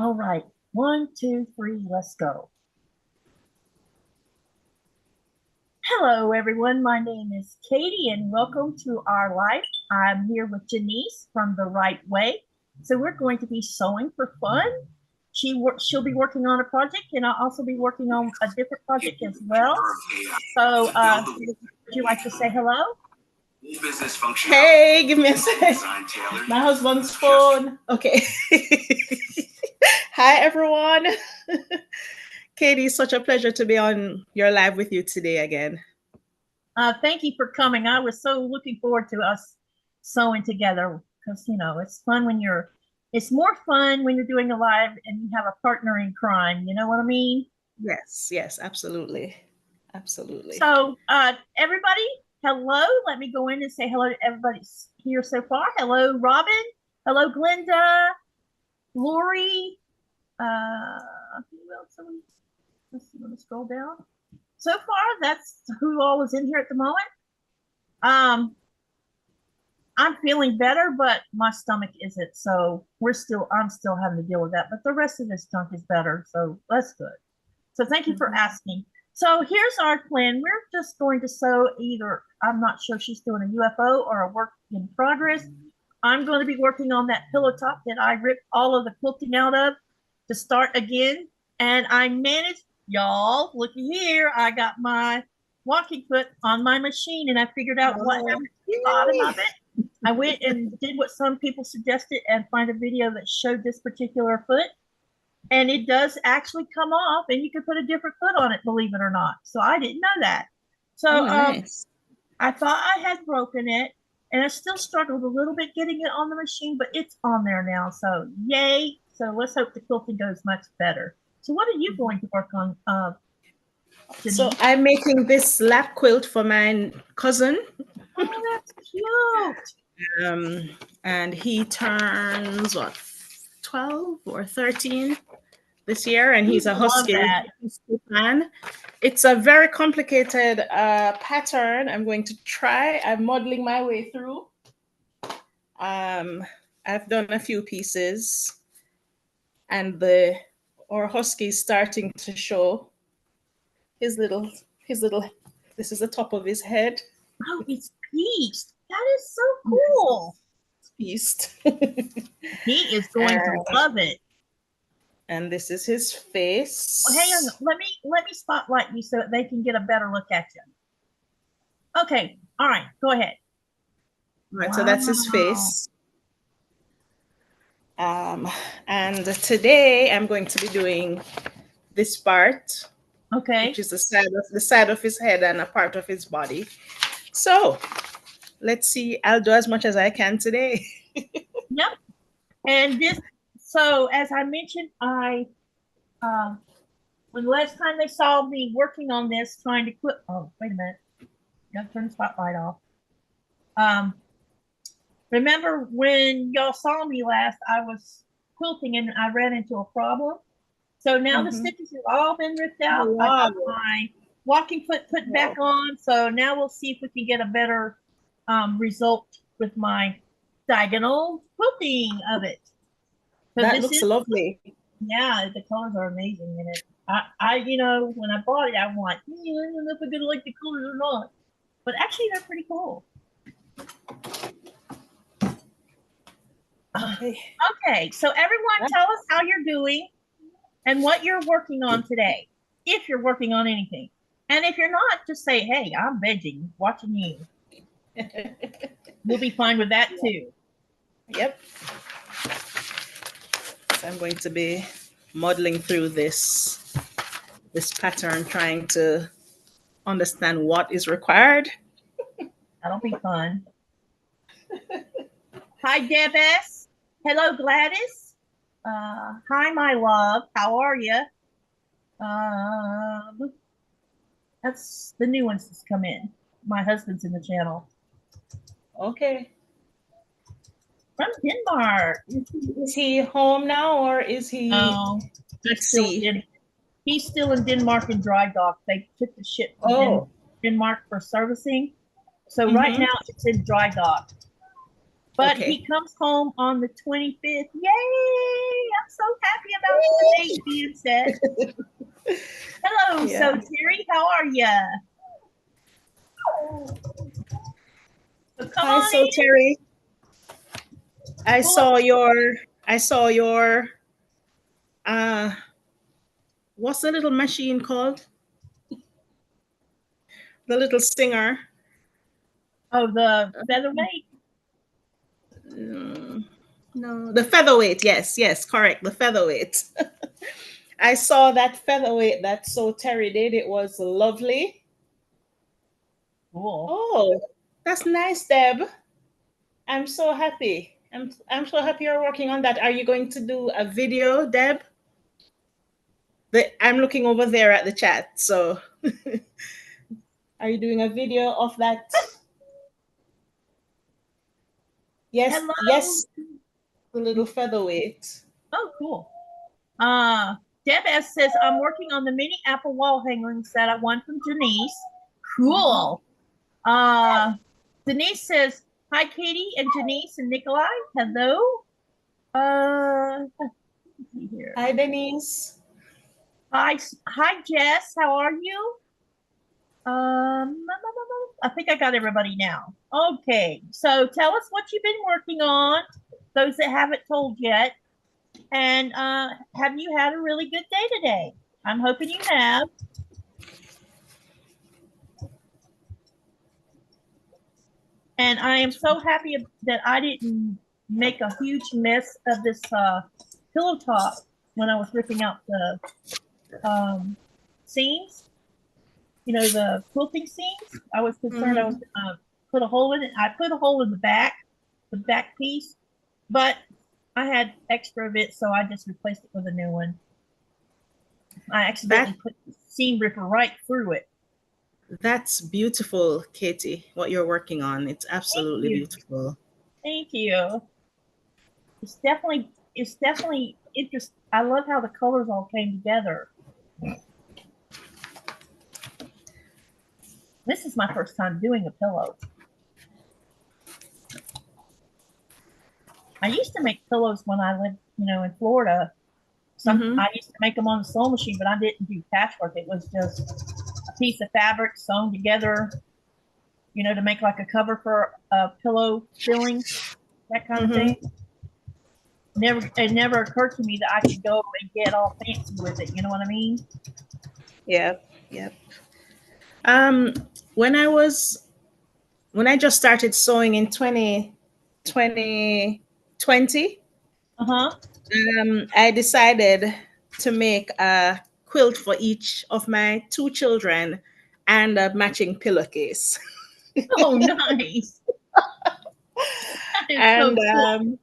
All right. 1, 2, 3, let's go. Hello, everyone. My name is Katie, and welcome to our live. I'm here with Janice from the.wRightway. So we're going to be sewing for fun. She'll be working on a project, and I'll also be working on a different project as well. So would you like to say hello? Hey, give me a second. My husband's phone. Okay. Hi, everyone. Katie, it's such a pleasure to be on your live with you today again. Thank you for coming. I was so looking forward to us sewing together because, you know, it's fun when it's more fun when you're doing a live and you have a partner in crime. You know what I mean? Yes, yes, absolutely. Absolutely. So, everybody, hello. Let me go in and say hello to everybody here so far. Hello, Robin. Hello, Glenda. Lori. Who else are we? Let's see, let me scroll down. So far, that's who all is in here at the moment. I'm feeling better, but my stomach isn't. So I'm still having to deal with that. But the rest of this junk is better. So that's good. So thank you for asking. So here's our plan. We're just going to sew either, I'm not sure if she's doing a UFO or a work in progress. I'm going to be working on that pillow top that I ripped all of the quilting out of to start again. And I managed, y'all, looky here, I got my walking foot on my machine and I figured out what happened to the bottom of it. I went and did what some people suggested and find a video that showed this particular foot. And it does actually come off and you can put a different foot on it, believe it or not. So I didn't know that. So nice. I thought I had broken it and I still struggled a little bit getting it on the machine, but it's on there now. So yay. So let's hope the quilting goes much better. So what are you going to work on? So I'm making this lap quilt for my cousin. Oh, that's cute. And he turns what, 12 or 13 this year, and he's a husky fan. It's a very complicated pattern. I'm going to try. I'm modeling my way through. I've done a few pieces, and our husky is starting to show his little. This is the top of his head. Oh, it's pieced. That is so cool. It's pieced. He is going to love it. And this is his face. Well, hang on. Let me spotlight you so that they can get a better look at you. Okay. All right. Go ahead. All right. Wow. So that's his face. And today I'm going to be doing this part. Okay. Which is the side of his head and a part of his body. So let's see. I'll do as much as I can today. Yep. And this. So as I mentioned, when the last time they saw me working on this, trying to quit. Oh, wait a minute. Gotta turn the spotlight off. Remember when y'all saw me last, I was quilting and I ran into a problem. So now the stitches have all been ripped out. I got my walking foot put back on. So now we'll see if we can get a better result with my diagonal quilting of it. That looks lovely. Yeah, the colors are amazing in it. I you know, when I bought it, I'm like, I don't know if I'm gonna like the colors or not. But actually, they're pretty cool. Okay, so everyone, tell us how you're doing and what you're working on today, if you're working on anything. And if you're not, just say, hey, I'm vegging, watching you. We'll be fine with that too. Yep. So I'm going to be modeling through this pattern, trying to understand what is required. That'll be fun. Hi, Deb S. Hello, Gladys. Hi, my love. How are you? That's the new ones that's come in. My husband's in the channel. Okay. From Denmark. Is he home now, or is he? No, he's still in Denmark in dry dock. They took the ship to Denmark for servicing. So right now it's in dry dock. But he comes home on the 25th. Yay! I'm so happy about day being said. Hello, Yeah. so Terry, how are ya? So come Hi, on so in. Terry. I saw your what's the little machine called? The little singer. Oh, the featherweight. No, the featherweight. Yes, correct. The featherweight. I saw that featherweight that So Terry did. It was lovely. Cool. Oh, that's nice, Deb. I'm so happy. I'm so happy you're working on that. Are you going to do a video, Deb? I'm looking over there at the chat. So, are you doing a video of that? Yes, Hello. yes. The little featherweight. Oh, cool. Deb S says, I'm working on the mini apple wall hangings that I won from Janice. Cool. Denise says, hi, Katie and Janice and Nikolai. Hello. Let's see here. Hi, Denise. Hi, Jess. How are you? I think I got everybody now. Okay, so tell us what you've been working on, those that haven't told yet. And have you had a really good day today? I'm hoping you have. And I am so happy that I didn't make a huge mess of this pillow top when I was ripping out the seams. You know, the quilting seams. I was concerned I was put a hole in it. I put a hole in the back piece, but I had extra of it, so I just replaced it with a new one. I accidentally put the seam ripper right through it. That's beautiful, Katie, what you're working on. It's absolutely beautiful. Thank you. It's definitely interesting. I love how the colors all came together. This is my first time doing a pillow. I used to make pillows when I lived, in Florida. I used to make them on the sewing machine, but I didn't do patchwork. It was just a piece of fabric sewn together, to make like a cover for a pillow filling, that kind of thing. It never occurred to me that I could go and get all fancy with it. You know what I mean? Yep. When I just started sewing in 2020, I decided to make a quilt for each of my 2 children and a matching pillowcase. Oh, nice. And so cool.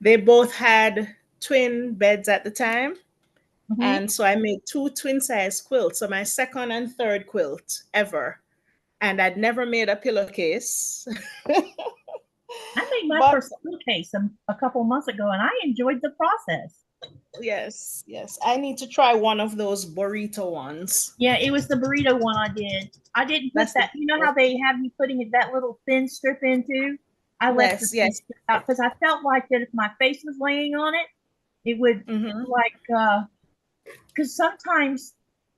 They both had twin beds at the time. And so I made 2 twin size quilts. So my second and third quilt ever. And I'd never made a pillowcase. I made my first pillowcase a couple months ago, and I enjoyed the process. Yes. I need to try one of those burrito ones. Yeah, it was the burrito one I did. I didn't put that. You know how they have you putting that little thin strip into? I left the thin strip out because I felt like that if my face was laying on it, it would because sometimes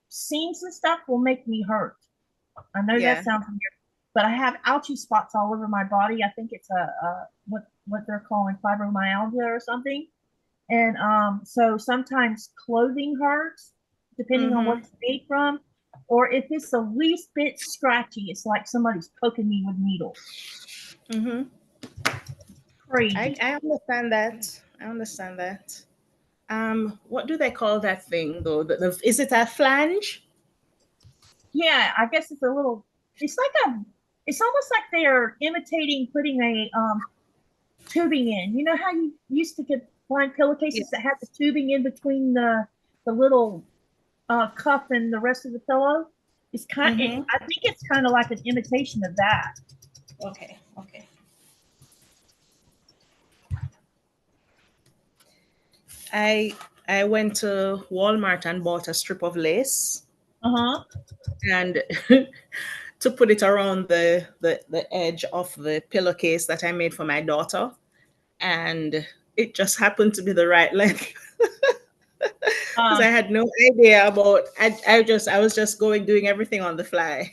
seams and stuff will make me hurt. I know that sounds weird, but I have ouchy spots all over my body. I think it's what they're calling fibromyalgia or something. And so sometimes clothing hurts, depending on what it's made from, or if it's the least bit scratchy, it's like somebody's poking me with needles. Crazy. I understand that. What do they call that thing though? Is it a flange? Yeah, I guess it's a little. It's almost like they're imitating putting a tubing in. You know how you used to find pillowcases that had the tubing in between the little cuff and the rest of the pillow? It's kind. I think it's kind of like an imitation of that. Okay. I went to Walmart and bought a strip of lace. And to put it around the edge of the pillowcase that I made for my daughter. And it just happened to be the right length. Because I had no idea about. I was just doing everything on the fly.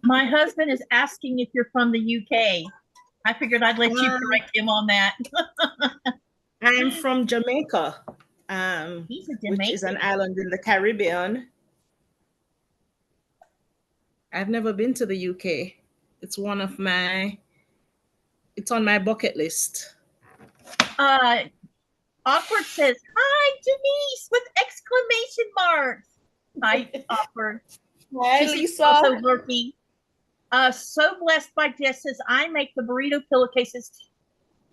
My husband is asking if you're from the UK. I figured I'd let you correct him on that. I'm from Jamaica, He's a which is an Jamaican. island in the Caribbean. I've never been to the UK. It's one of my. It's on my bucket list. Awkward says, "Hi, Denise," with exclamation marks. Hi, Awkward. Hi, She's Lisa. also lurking. So blessed by Jess says, I make the burrito pillowcases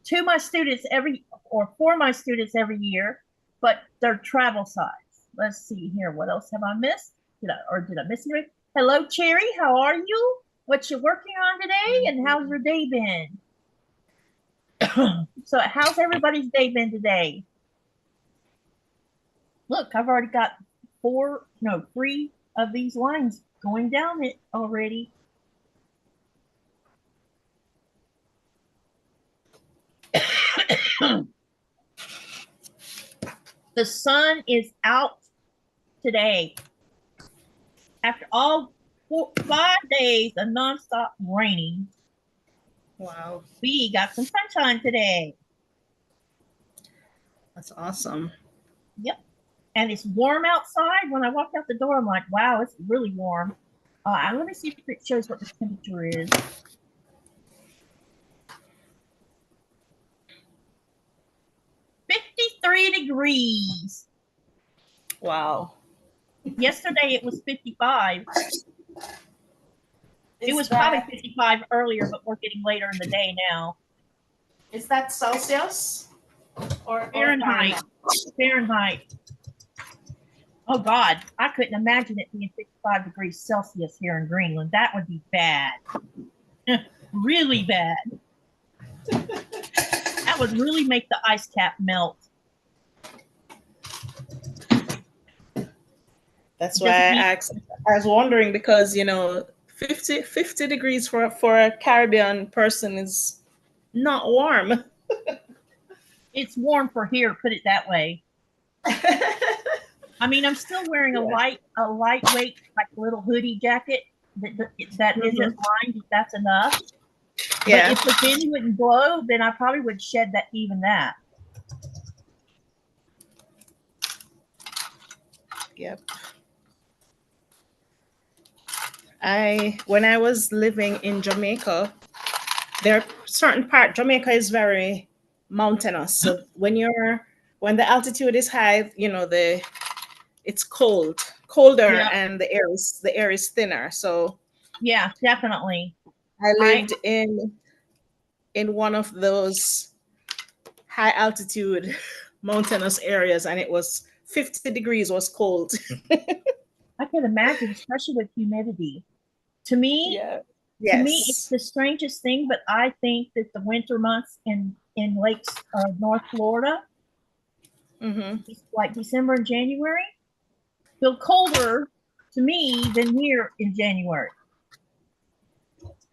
for my students every year, but they're travel size. Let's see here. What else have I missed? Did I miss anything? Hello, Cherry. How are you? What you working on today? And how's your day been? So how's everybody's day been today? Look, I've already got 3 of these lines going down it already. The sun is out today. After all 5 days of nonstop raining. Wow. We got some sunshine today. That's awesome. Yep. And it's warm outside. When I walked out the door, I'm like, wow, it's really warm. Let me see if it shows what the temperature is. $53 degrees. Wow. Yesterday it was 55. It was probably 55 earlier, but we're getting later in the day now. Is that Celsius or Fahrenheit? Fahrenheit. Oh God, I couldn't imagine it being 55 degrees Celsius here in Greenland. That would be bad. Really bad. That would really make the ice cap melt. That's why I asked. I was wondering because 50 degrees for a Caribbean person is not warm. It's warm for here, put it that way. I mean, I'm still wearing a lightweight, like little hoodie jacket that isn't lined. That's enough. Yeah. But if the wind wouldn't blow, then I probably would shed even that. Yep. When I was living in Jamaica, there are certain parts. Jamaica is very mountainous, so when the altitude is high, it's colder, and the air is thinner. So yeah, definitely. I lived in one of those high altitude mountainous areas, and it was 50 degrees was cold. I can imagine, especially with humidity. To me, it's the strangest thing, but I think that the winter months in lakes North Florida, like December and January, feel colder to me than here in January.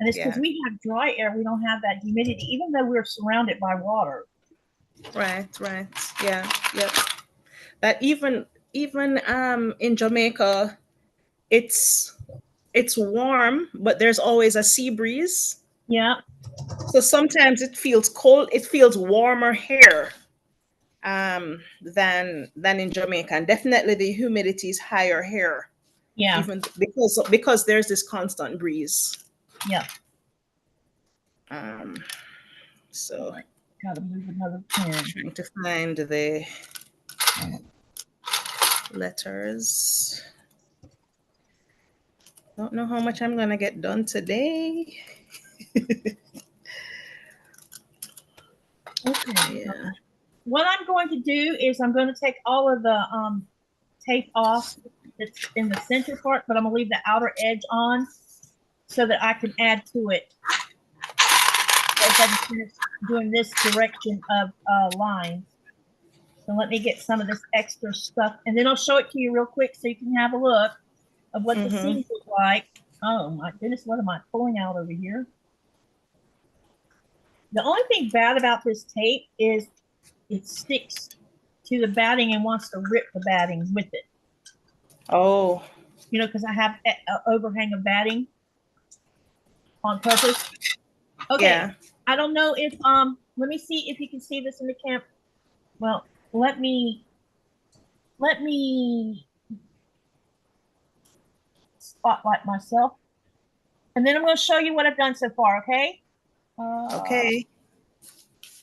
And it's because we have dry air. We don't have that humidity, even though we're surrounded by water. Right. Yeah. Yep. That even in Jamaica, it's warm, but there's always a sea breeze. Yeah. So sometimes it feels cold. It feels warmer here than in Jamaica. And definitely the humidity is higher here. Yeah. Even because there's this constant breeze. Yeah. So gotta move another pen. Trying to find the letters. Don't know how much I'm gonna get done today. Okay. Yeah. What I'm going to do is I'm going to take all of the tape off that's in the center part, but I'm going to leave the outer edge on so that I can add to it as I finish doing this direction of lines. So let me get some of this extra stuff, and then I'll show it to you real quick so you can have a look of what the seams look like. Oh my goodness, what am I pulling out over here? The only thing bad about this tape is it sticks to the batting and wants to rip the batting with it. Oh. You know, because I have an overhang of batting on purpose. Okay. Yeah. I don't know if let me see if you can see this in the camp. Well, let me spotlight myself, and then I'm going to show you what I've done so far. Okay. Okay.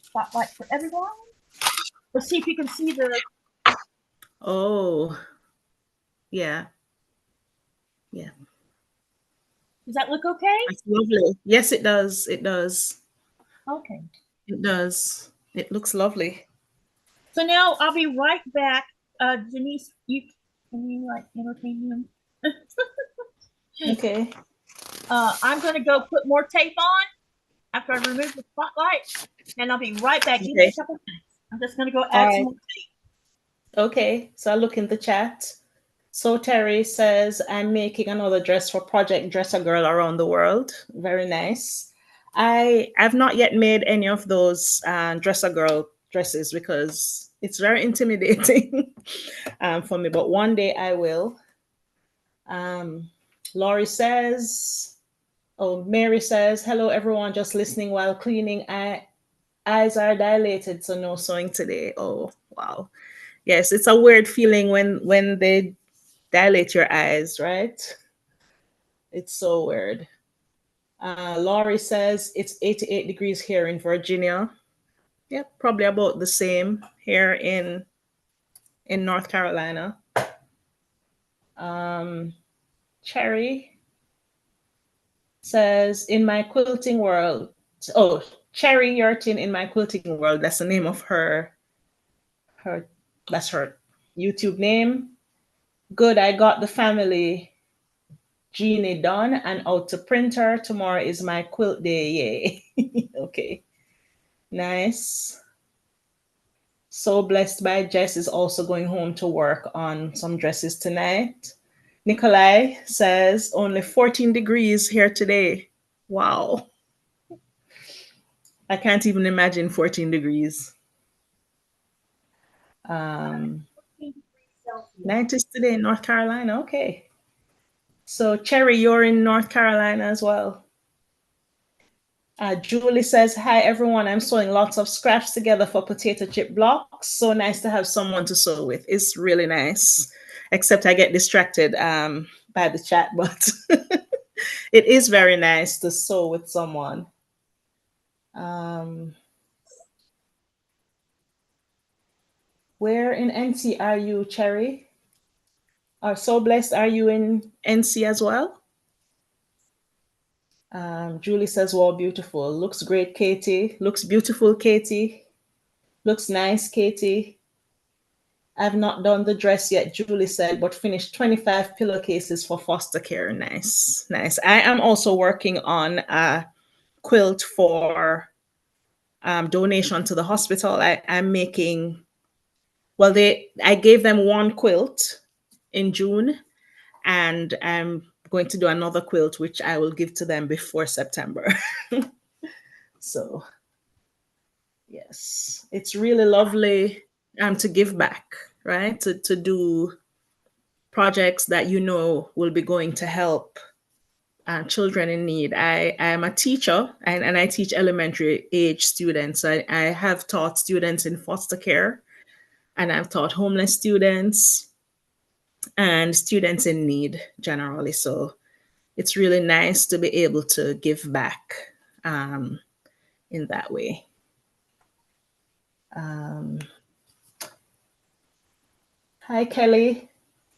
Spotlight for everyone. Let's see if you can see the. Oh. Yeah. Yeah. Does that look okay? That's lovely. Yes, it does. It does. Okay. It does. It looks lovely. So now I'll be right back. Janice, can you like entertain him? Okay. I'm going to go put more tape on after I remove the spotlight, and I'll be right back. Give me a couple minutes. I'm just going to go add some more tape. Okay. So I look in the chat. So Terry says, I'm making another dress for Project Dress a Girl Around the World. Very nice. I've not yet made any of those Dress a Girl dresses because it's very intimidating for me, but one day I will. Laurie says, Mary says, hello everyone, just listening while cleaning. Eyes are dilated, so no sewing today. Oh, wow. Yes, it's a weird feeling when they dilate your eyes, right? It's so weird. Laurie says it's 88 degrees here in Virginia. Yep, probably about the same here in North Carolina. Cherry says, in my quilting world. Oh, Cherry Yurtin in my quilting world. That's the name of that's her YouTube name. Good, I got the family Genie done and out to printer. Tomorrow is my quilt day. Yay. Okay. Nice. So Blessed by Jess is also going home to work on some dresses tonight. Nikolai says only 14 degrees here today. Wow. I can't even imagine 14 degrees. 90s today in North Carolina. Okay. So Cherry, you're in North Carolina as well. Julie says, hi everyone, I'm sewing lots of scraps together for potato chip blocks. So nice to have someone to sew with. It's really nice, except I get distracted by the chat, but it is very nice to sew with someone. Where in NC are you, Cherry? Are So Blessed, are you in NC as well? Julie says, wow, beautiful. Looks great, Katie. Looks beautiful, Katie. Looks nice, Katie. I've not done the dress yet, Julie said, but finished 25 pillowcases for foster care. Nice, nice. I am also working on a quilt for donation to the hospital. I'm making, well, I gave them one quilt in June, and I'm going to do another quilt, which I will give to them before September. So, yes, it's really lovely to give back, right? To do projects that you know will be going to help children in need. I am a teacher and I teach elementary age students. I have taught students in foster care, and I've taught homeless students and students in need generally. So it's really nice to be able to give back in that way. Hi, Kelly.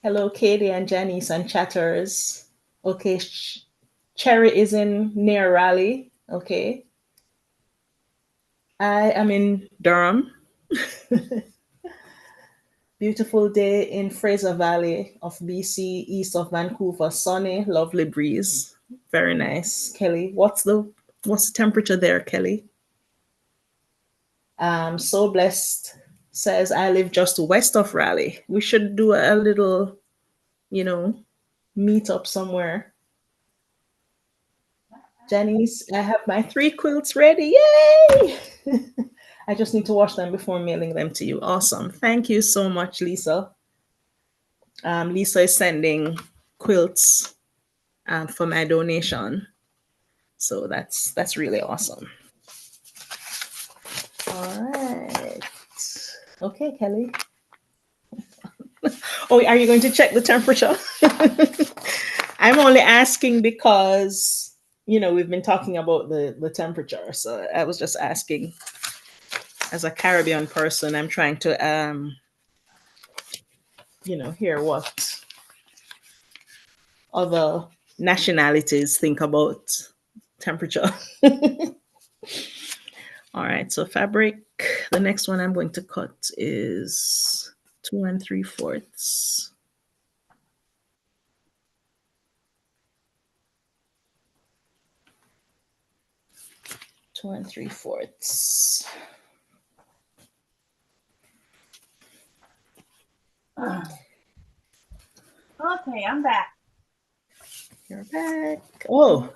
Hello, Katie and Janice and chatters. Okay, Cherry is in near Raleigh. Okay. I am in Durham. Beautiful day in Fraser Valley of BC, east of Vancouver. Sunny, lovely breeze. Very nice. Kelly, what's the temperature there, Kelly? So Blessed says, I live just west of Raleigh. We should do a little, meet up somewhere. Janice, I have my 3 quilts ready. Yay! I just need to wash them before mailing them to you. Awesome. Thank you so much, Lisa. Lisa is sending quilts for my donation. So that's really awesome. All right. Okay, Kelly. Oh, are you going to check the temperature? I'm only asking because, you know, we've been talking about the temperature. So I was just asking. As a Caribbean person, I'm trying to, you know, hear what other nationalities think about temperature. All right, so fabric. The next one I'm going to cut is 2 3/4. 2 3/4. Okay, I'm back. You're back. Oh.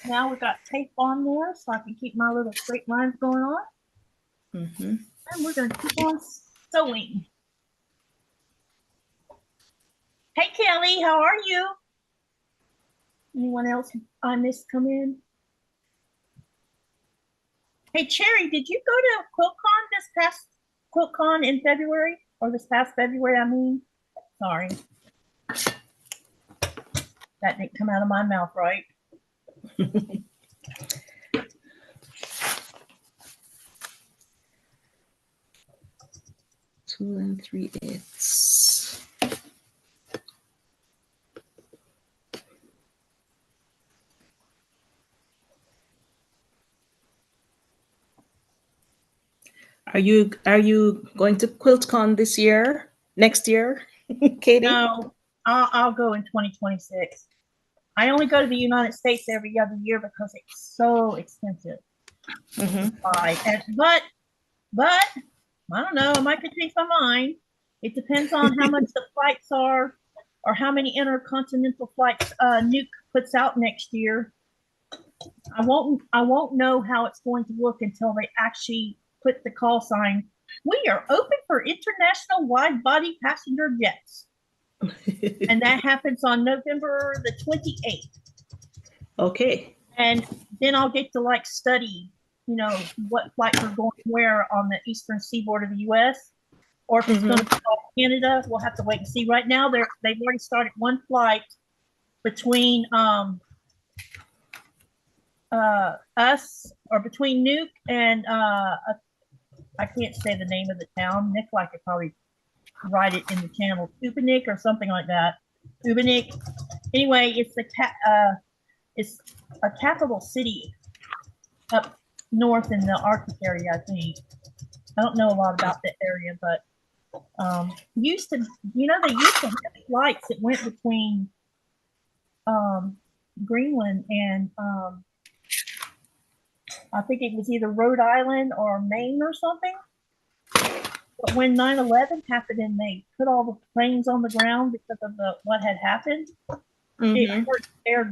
Now we got tape on there so I can keep my little straight lines going on. Mm-hmm. And we're going to keep on sewing. Hey, Kelly, how are you? Anyone else I missed come in? Hey, Cherry, did you go to QuiltCon this past QuiltCon in February? Or this past February, I mean? Sorry. That didn't come out of my mouth, right? 2 3/8. Are you going to QuiltCon this year? Next year, Katie? No, I'll go in 2026. I only go to the United States every other year because it's so expensive. Mm-hmm. But I don't know. I might could change my mind. It depends on how much the flights are, or how many intercontinental flights Nuke puts out next year. I won't know how it's going to look until they actually put the call sign. We are open for international wide-body passenger jets. And that happens on November the 28th. Okay. And then I'll get to like study, you know, what flights are going where on the eastern seaboard of the U.S. Or if it's going to be Canada, we'll have to wait and see. Right now, they've already started one flight between us, or between Nuke and I can't say the name of the town. Nikolai could probably write it in the channel, Upanik or something like that. Upanik. Anyway, it's a capital city up north in the Arctic area, I think. I don't know a lot about that area, but they used to have flights that went between Greenland and I think it was either Rhode Island or Maine or something. But when 9/11 happened and they put all the planes on the ground because of what had happened, it hurt Air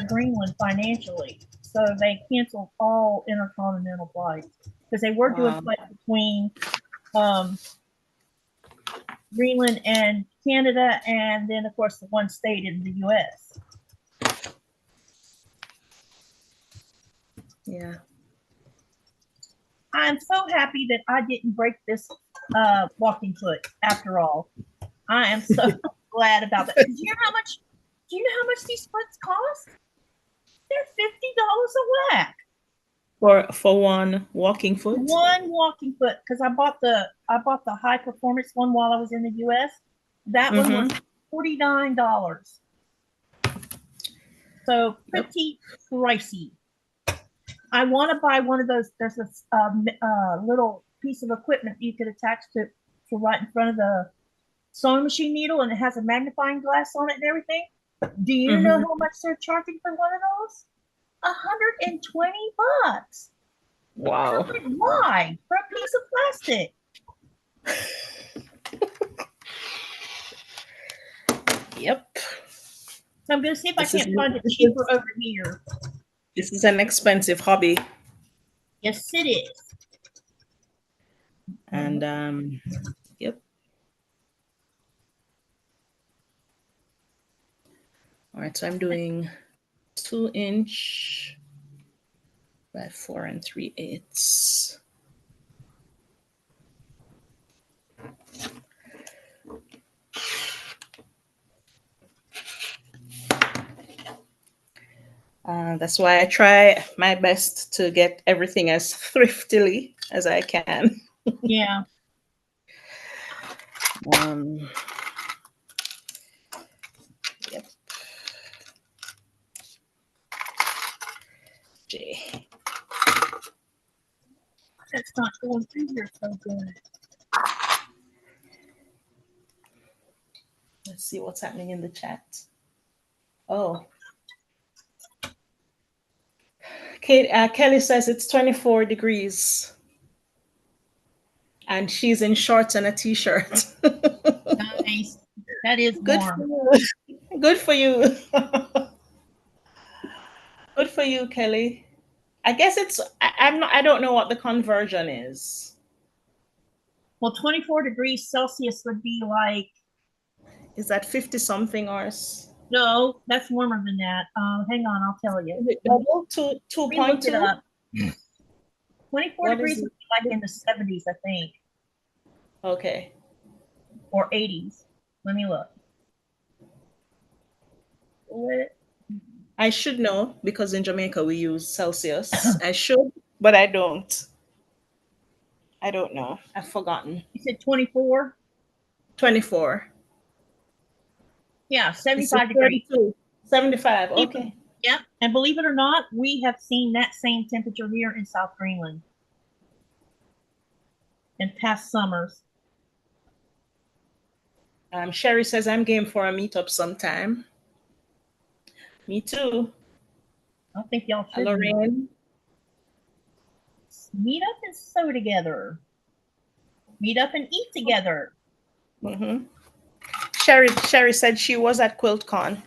Greenland financially. So they canceled all intercontinental flights because they were doing flights between Greenland and Canada, and then of course the one state in the U.S. Yeah. I'm so happy that I didn't break this walking foot after all. I am so glad about that. Do you know how much these foots cost? They're $50 a whack. For one walking foot? One walking foot, because I bought the high performance one while I was in the US. That one was $49. So pretty pricey. I want to buy one of those. There's a little piece of equipment you could attach to right in front of the sewing machine needle, and it has a magnifying glass on it and everything. Do you know how much they're charging for one of those? $120. Wow. Why? For a piece of plastic. Yep. So I'm going to see if I can't find it cheaper over here. This is an expensive hobby. Yes, it is. And yep. All right, so I'm doing 2" by 4 3/8. That's why I try my best to get everything as thriftily as I can. Yeah. Yep. J. That's not going through here so good. Let's see what's happening in the chat. Oh. Kelly says it's 24 degrees. And she's in shorts and a t-shirt. Nice. That is Good for warm. you. Good for you. Good for you, Kelly. I guess I don't know what the conversion is. Well, 24 degrees Celsius would be like. Is that 50 something hours? No, that's warmer than that. Hang on, I'll tell you. Is it double? 2.2? Look it up. 24 What degrees would be like in the 70s, I think. Okay. Or 80s. Let me look. What? I should know because in Jamaica we use Celsius. I should, but I don't. I don't know. I've forgotten. You said 24? 24. Yeah, 75 degrees. 75, okay. Yeah, and believe it or not, we have seen that same temperature here in South Greenland in past summers. Sherry says I'm game for a meetup sometime. Me too. I think y'all should Lorraine. Meet up and sew together. Meet up and eat together. Mm-hmm. Sherry said she was at QuiltCon.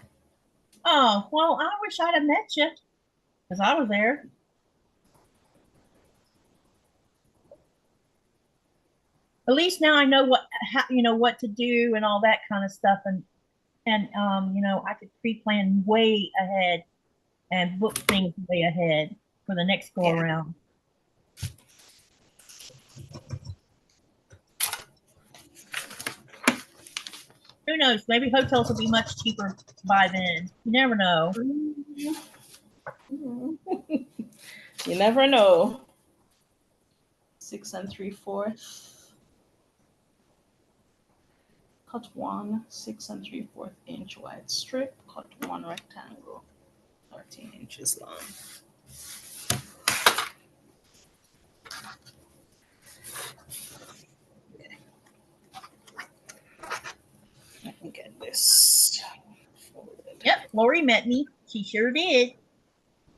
Oh, well, I wish I'd have met you because I was there. At least now I know what to do and all that kind of stuff, and I could pre-plan way ahead and book things way ahead for the next go around. Who knows? Maybe hotels will be much cheaper by then. You never know. You never know. 6 3/4. Cut 1 6 3/4 inch wide strip. Cut 1 rectangle 13 inches long. Let me get this folded. Yep, Lori met me. She sure did.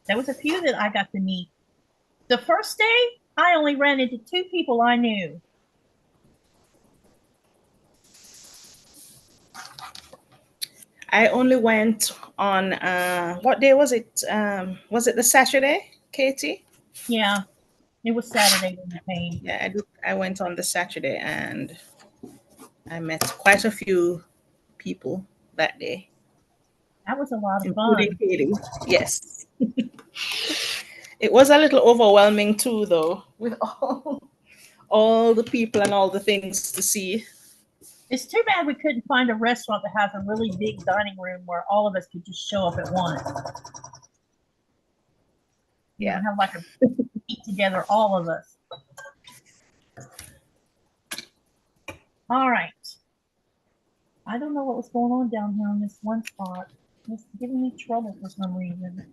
There was a few that I got to meet. The first day, I only ran into 2 people I knew. I only went on what day was it? Was it the Saturday, Katie? Yeah, it was Saturday when we came. Yeah, I went on the Saturday and I met quite a few people that day. That was a lot of fun. Katie. Yes. It was a little overwhelming too, though, with all the people and all the things to see. It's too bad we couldn't find a restaurant that has a really big dining room where all of us could just show up at once. Yeah, have like a eat together, all of us. All right. I don't know what was going on down here on this one spot. It's giving me trouble for some reason.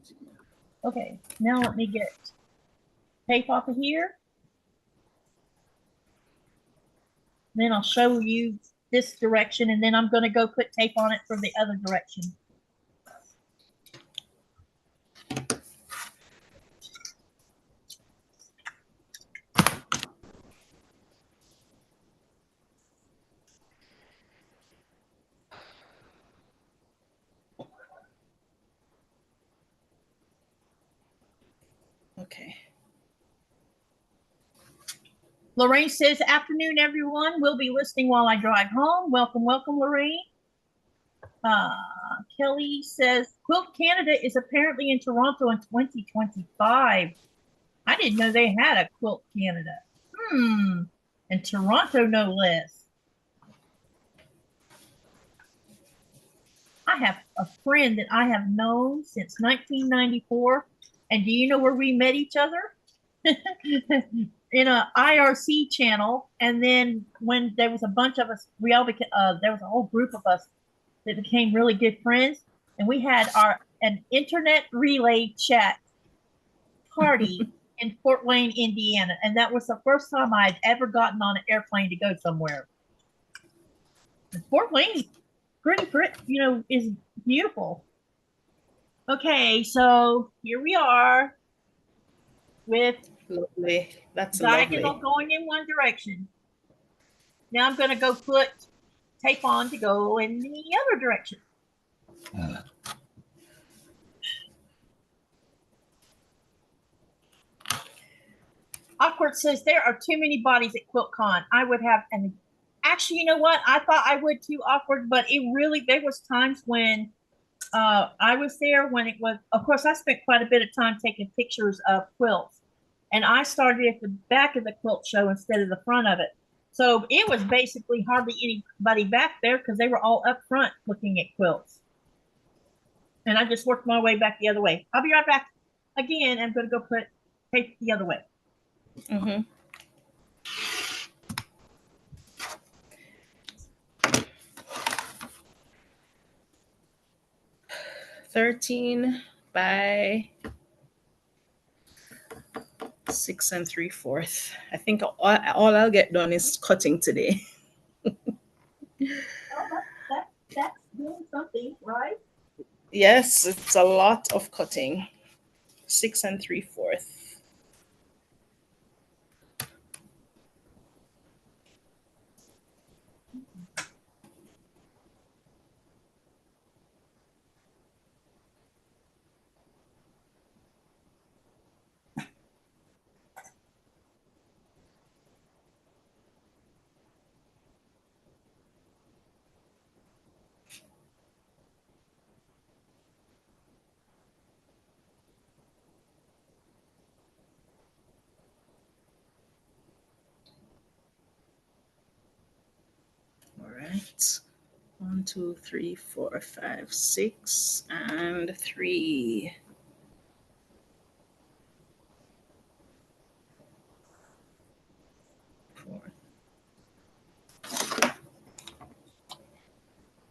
Okay, now let me get tape off of here. Then I'll show you this direction, and then I'm going to go put tape on it for the other direction. Okay. Lorraine says, afternoon, everyone. We'll be listening while I drive home. Welcome, welcome, Lorraine. Kelly says, Quilt Canada is apparently in Toronto in 2025. I didn't know they had a Quilt Canada. And Toronto, no less. I have a friend that I have known since 1994. And do you know where we met each other? In a IRC channel. And then when there was a bunch of us, we all became, there was a whole group of us that became really good friends. And we had an internet relay chat party in Fort Wayne, Indiana. And that was the first time I'd ever gotten on an airplane to go somewhere. And Fort Wayne, pretty, is beautiful. Okay, so here we are with lovely. That's diagonal lovely. going in one direction. Now I'm going to go put tape on to go in the other direction. Awkward says there are too many bodies at QuiltCon. I would have, and actually, you know what? I thought I would too, Awkward, but there was times when I was there when it was, of course, I spent quite a bit of time taking pictures of quilts. And I started at the back of the quilt show instead of the front of it. So it was basically hardly anybody back there because they were all up front looking at quilts. And I just worked my way back the other way. I'll be right back again. I'm going to go put tape the other way. 13 by 6 3/4. I think all I'll get done is cutting today. That's doing something, right? Yes, it's a lot of cutting. 6 3/4. All right. 1, 2, 3, 4, 5, 6, and 3.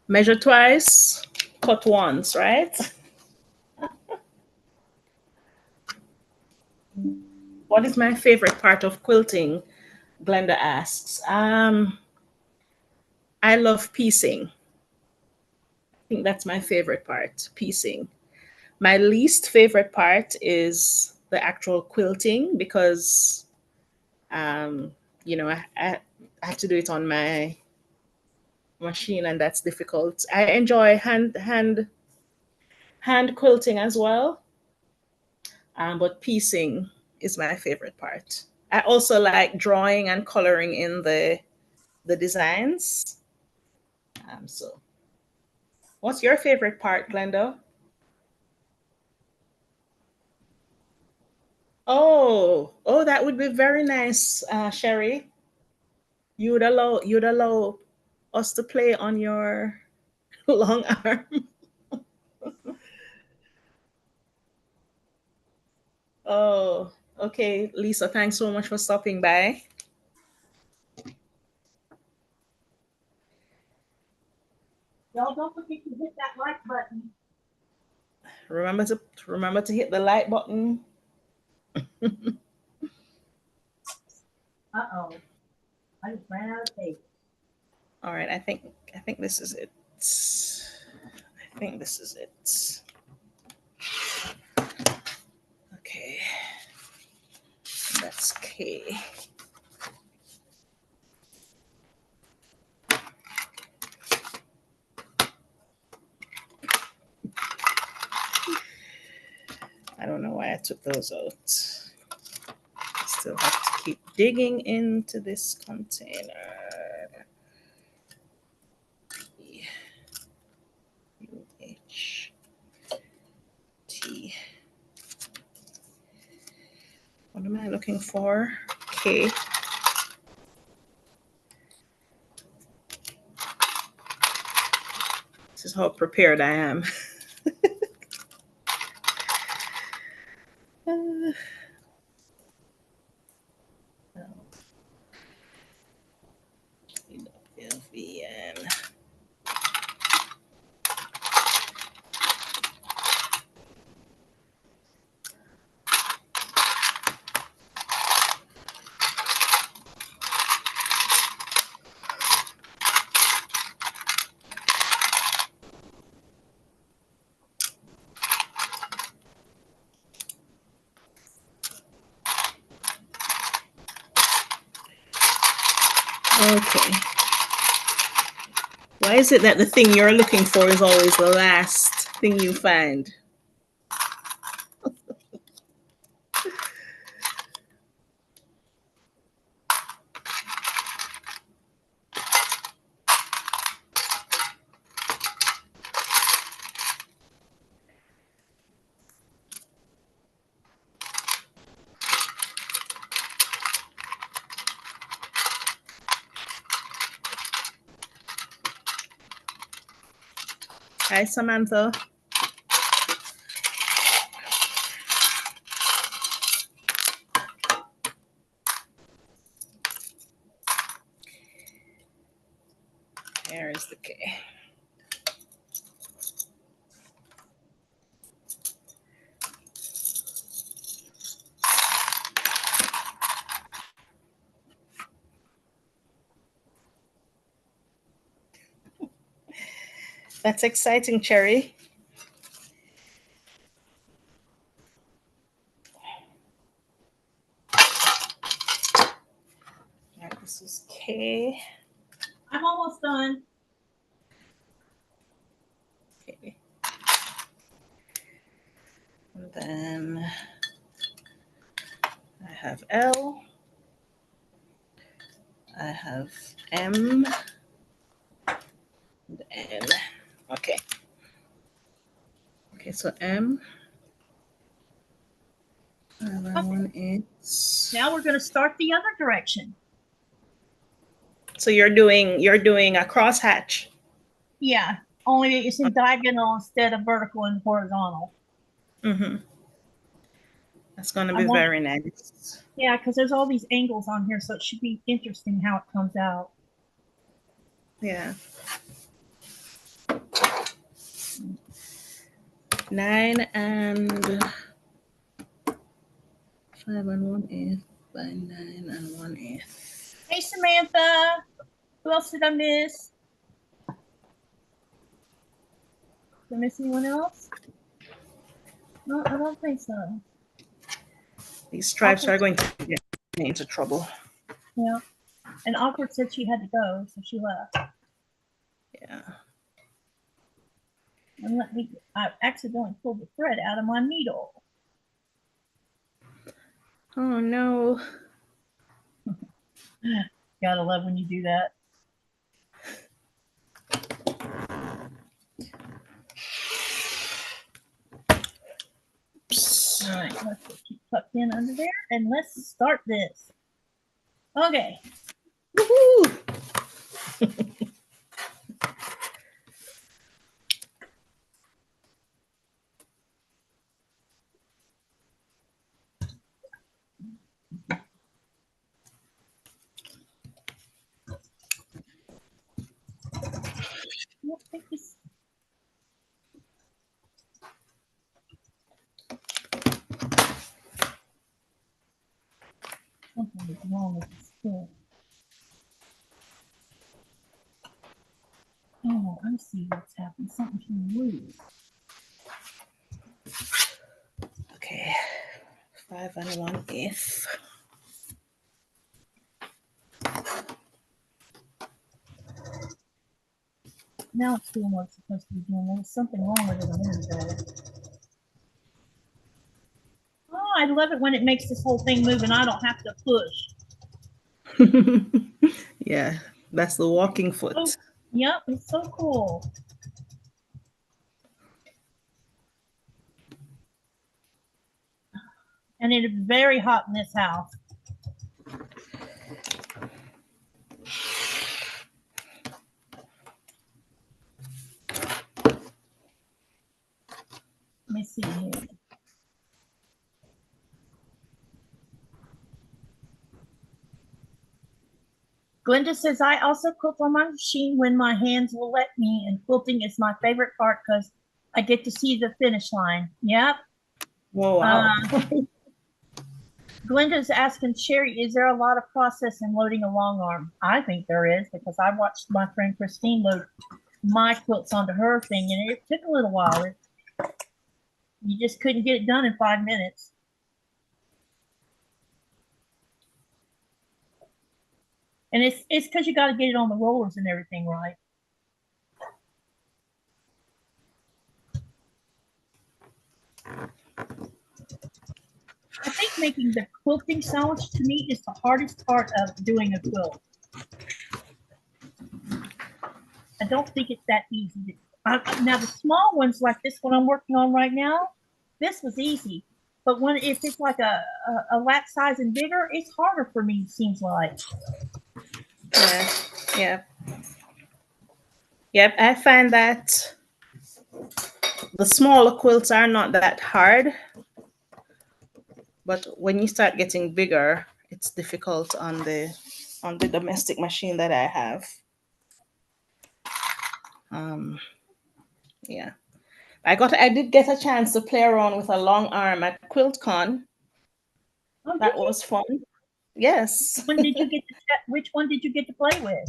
Measure twice, cut once, right? What is my favorite part of quilting? Glenda asks. I love piecing. I think that's my favorite part, piecing. My least favorite part is the actual quilting because, you know, I have to do it on my machine and that's difficult. I enjoy hand quilting as well, but piecing is my favorite part. I also like drawing and coloring in the designs. So what's your favorite part, Glenda? Oh, that would be very nice, Sherry. You'd allow us to play on your long arm. Oh, okay, Lisa, thanks so much for stopping by. Y'all don't forget to hit that like button. Remember to hit the like button. Uh-oh. I just ran out of tape. All right, I think this is it. I think this is it. Okay. That's K. I don't know why I took those out. Still have to keep digging into this container. UHT. What am I looking for? K. This is how prepared I am. LVN. Okay. Why is it that the thing you're looking for is always the last thing you find? Hi, Samantha. There is the K. That's exciting, Cherry. Right, this is K. I'm almost done. Okay. And then I have L. I have M and N. Okay. Okay, so M. And that one is. Now we're going to start the other direction. So you're doing a cross hatch. Yeah, only it's in diagonal instead of vertical and horizontal. Mm-hmm. That's going to be very nice. Yeah, because there's all these angles on here, so it should be interesting how it comes out. Yeah. 9 and 5 and 1/8 by 9 and 1/8. Hey, Samantha. Who else did I miss? Did I miss anyone else? No, I don't think so. These stripes are going to get me into trouble. Yeah. And Awkward said she had to go, so she left. Yeah. And I accidentally pulled the thread out of my needle. Oh, no. Gotta love when you do that. All right, let's just keep tucked in under there, and let's start this. Okay. Woohoo! Something is wrong with this thing. Oh, I see what's happened. Something came loose. Okay. 5 and 1/8. Now it's doing what it's supposed to be doing. There was something wrong with it a minute ago. Oh, I love it when it makes this whole thing move and I don't have to push. Yeah, that's the walking foot. Oh, yep, it's so cool. And it is very hot in this house. Let me see here. Glenda says, I also quilt on my machine when my hands will let me, and quilting is my favorite part because I get to see the finish line. Yep. Whoa, wow. Glenda's asking, Sherry, is there a lot of process in loading a long arm? I think there is, because I watched my friend Christine load my quilts onto her thing, and it took a little while. You just couldn't get it done in 5 minutes. And it's because you got to get it on the rollers and everything right. I think making the quilting sandwich to me is the hardest part of doing a quilt. I don't think it's that easy. Now the small ones like this one I'm working on right now, this was easy. But if it's like a lap size and bigger, it's harder for me, it seems like. Yeah. Yep, I find that the smaller quilts are not that hard. But when you start getting bigger, it's difficult on the domestic machine that I have. Yeah, I did get a chance to play around with a long arm at QuiltCon. Oh, that was fun. Yes. Which one did you get to play with?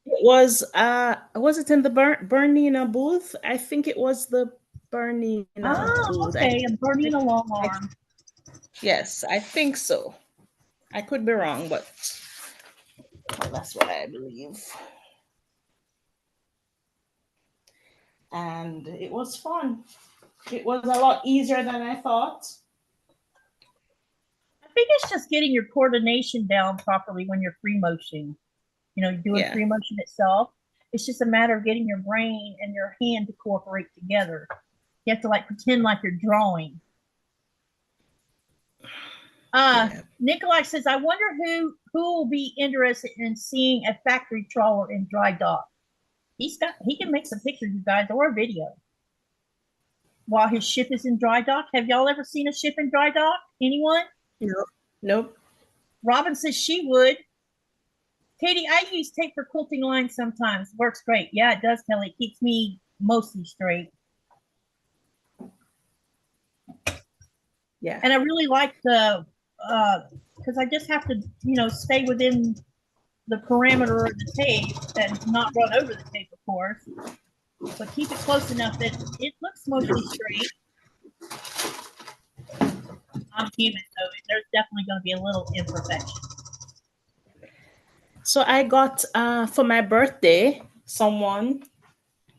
It was it in the Bernina booth? I think it was the Bernina booth. Okay, a Bernina long arm. Yes, I think so. I could be wrong, but that's what I believe. And it was fun. It was a lot easier than I thought. I think it's just getting your coordination down properly when you're free motioning. You know, doing free motion itself. It's just a matter of getting your brain and your hand to cooperate together. You have to like pretend like you're drawing. Nikolai says, I wonder who will be interested in seeing a factory trawler in dry dock. He can make some pictures, you guys, or a video while his ship is in dry dock. Have y'all ever seen a ship in dry dock? Anyone? Nope. Robin says she would. Katie, I use tape for quilting lines sometimes. Works great. Yeah, it does, Kelly. It keeps me mostly straight. Yeah. And I really like the because I just have to, stay within the parameter of the tape and not run over the tape, of course, but keep it close enough that it looks mostly straight. I'm human, so there's definitely going to be a little imperfection. So I got, for my birthday, someone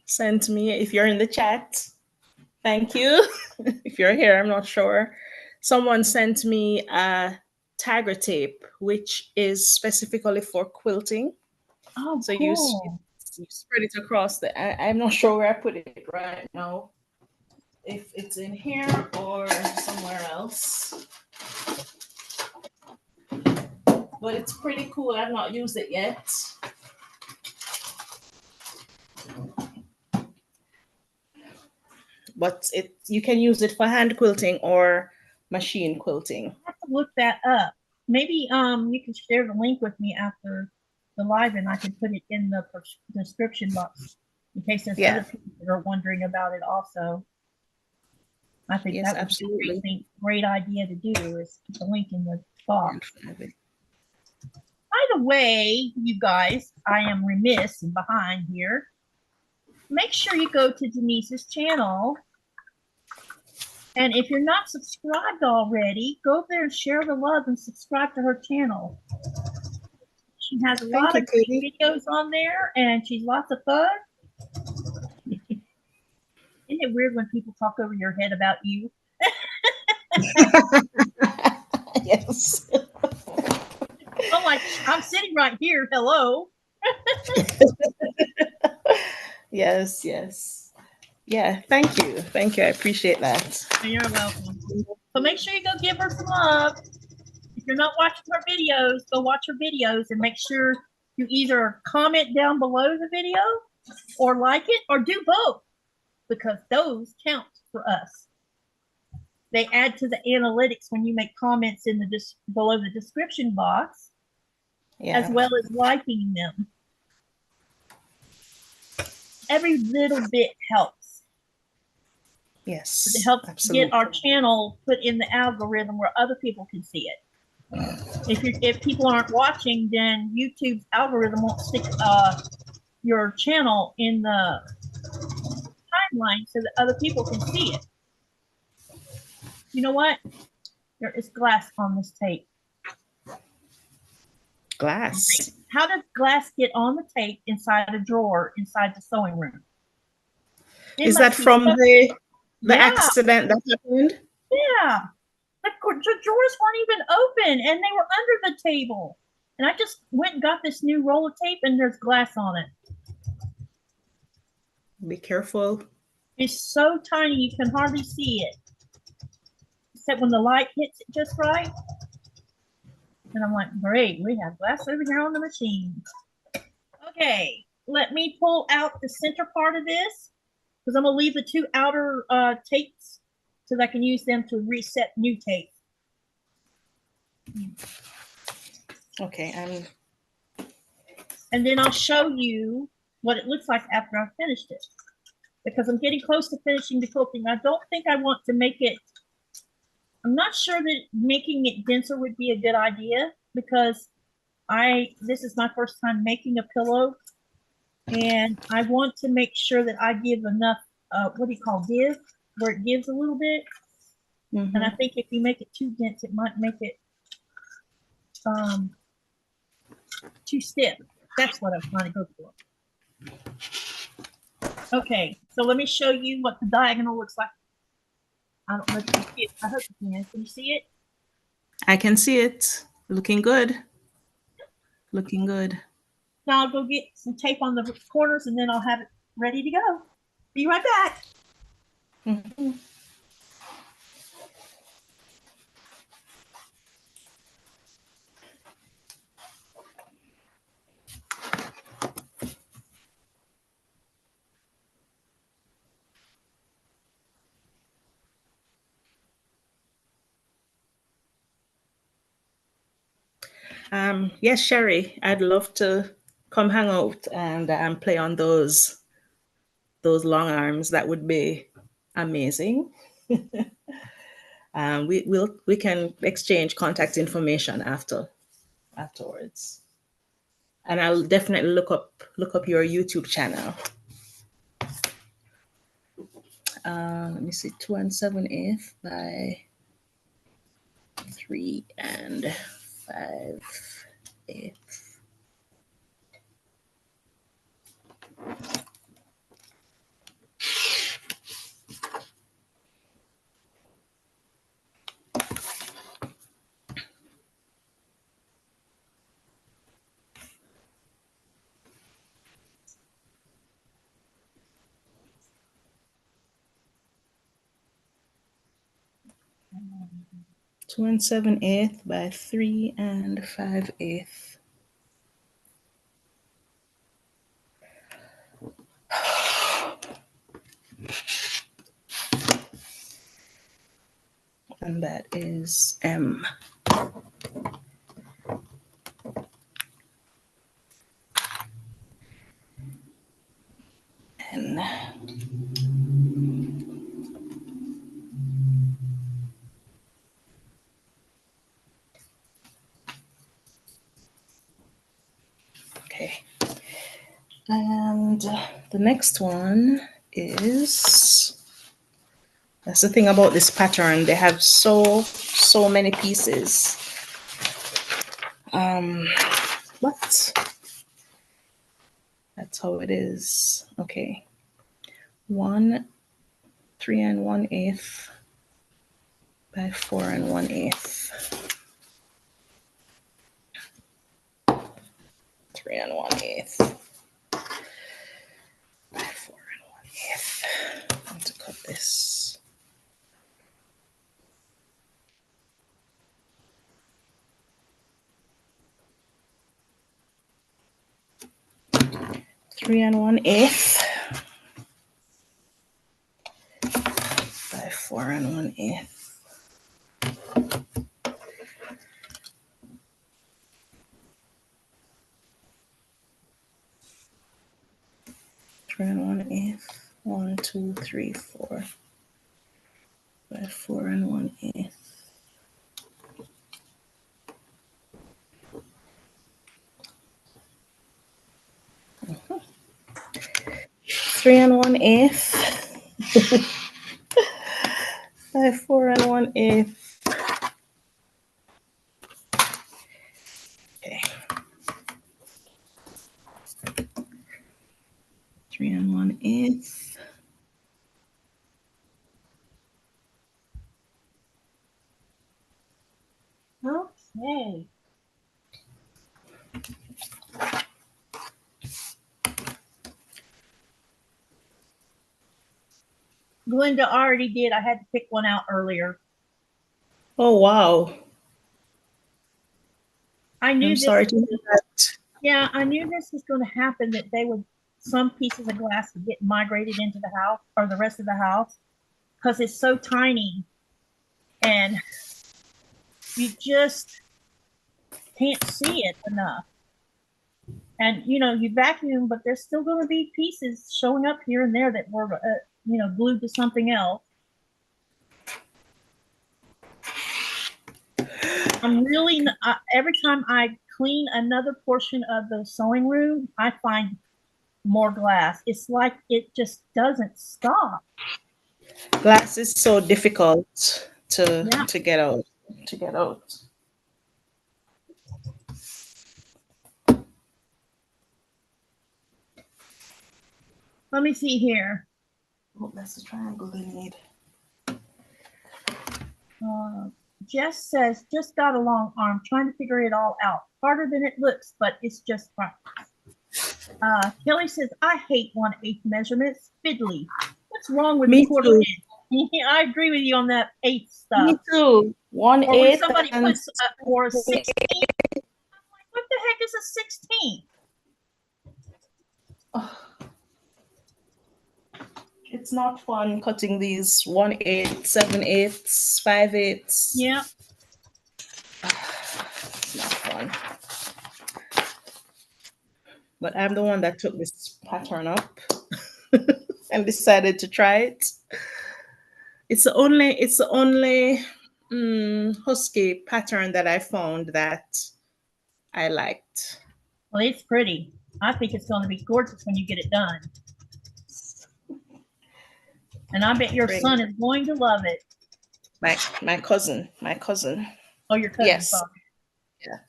sent me, if you're in the chat, thank you. If you're here, I'm not sure. Someone sent me a tagger tape, which is specifically for quilting. Oh, so cool. you spread it across I'm not sure where I put it right now. If it's in here or somewhere else. But it's pretty cool. I've not used it yet. But you can use it for hand quilting or machine quilting. I have to look that up. Maybe you can share the link with me after the live, and I can put it in the description box in case there's other people that are wondering about it also. I think that would be a great idea to do, is put the link in the box. By the way, you guys, I am remiss and behind here. Make sure you go to Janice's channel. And if you're not subscribed already, go there and share the love and subscribe to her channel. She has a lot of great videos on there, and she's lots of fun. Isn't it weird when people talk over your head about you? Yes. I'm like, I'm sitting right here. Hello. Yes, yes. Yeah, thank you. Thank you. I appreciate that. You're welcome. So make sure you go give her some love. If you're not watching her videos, go watch her videos and make sure you either comment down below the video or like it or do both, because those count for us. They add to the analytics when you make comments in the below the description box, as well as liking them. Every little bit helps. Yes, it helps absolutely. get our channel put in the algorithm where other people can see it. If people aren't watching, then YouTube's algorithm won't stick your channel in the timeline so that other people can see it. You know what? There is glass on this tape. Glass. How does glass get on the tape inside a drawer inside the sewing room? Is that from the accident that happened? Yeah. The drawers weren't even open and they were under the table. And I just went and got this new roll of tape and there's glass on it. Be careful. It's so tiny you can hardly see it. Except when the light hits it just right. And I'm like, great, we have glass over here on the machine. Okay, let me pull out the center part of this because I'm going to leave the two outer tapes so that I can use them to reset new tape. Okay, and then I'll show you what it looks like after I've finished it. Because I'm getting close to finishing the quilting. I don't think I want to make it, I'm not sure that making it denser would be a good idea because this is my first time making a pillow and I want to make sure that I give enough, what do you call give, where it gives a little bit. Mm-hmm. And I think if you make it too dense, it might make it too stiff. That's what I'm trying to go for. Okay, so let me show you what the diagonal looks like. I don't know if you can see it. I hope you can. Can you see it? I can see it. Looking good. Looking good. Now I'll go get some tape on the corners and then I'll have it ready to go. Be right back. Mm-hmm. Yes, Sherry, I'd love to come hang out and play on those long arms. That would be amazing. We can exchange contact information afterwards, and I'll definitely look up your YouTube channel. Let me see, 2 7/8 by 3 5/8. Two 7/8 by 3 5/8. And that is M. N. Okay. And the next one is, that's the thing about this pattern, they have so many pieces. But that's how it is. Okay. 1 3 1/8 by 4 1/8. 3 1/8 by 4 1/8. I want to cut this. Three and 1/8 by 4 1/8. 3 1/8. 1, 2, 3, 4 by 4 1/8. 3 1/8 by 4 1/8. Okay. 3 1/8. Okay. Glenda already did. I had to pick one out earlier. Oh, wow. I knew I'm sorry to hear that. Yeah, I knew this was going to happen, that some pieces of glass would get migrated into the house or the rest of the house, because it's so tiny and you just can't see it enough. And, you vacuum, but there's still going to be pieces showing up here and there that were, glued to something else. I'm really, every time I clean another portion of the sewing room, I find more glass. It's like it just doesn't stop. Glass is so difficult to get out. Let me see here. Oh, that's the triangle they need. Jess says, just got a long arm, trying to figure it all out. Harder than it looks, but it's just fun. Kelly says, I hate 1/8 measurements. Fiddly. What's wrong with Me quarter too. inch? I agree with you on that 8 stuff. Me too. 1/8. Or when somebody puts or a 16. I'm like, what the heck is a 16? Oh. It's not fun cutting these 1/8, 7/8, 5/8. Yeah. It's not fun. But I'm the one that took this pattern up and decided to try it. It's the only husky pattern that I found that I liked. Well, it's pretty. I think it's going to be gorgeous when you get it done. And I bet your son is going to love it. My cousin. Oh, your cousin. Yes. Father. Yeah.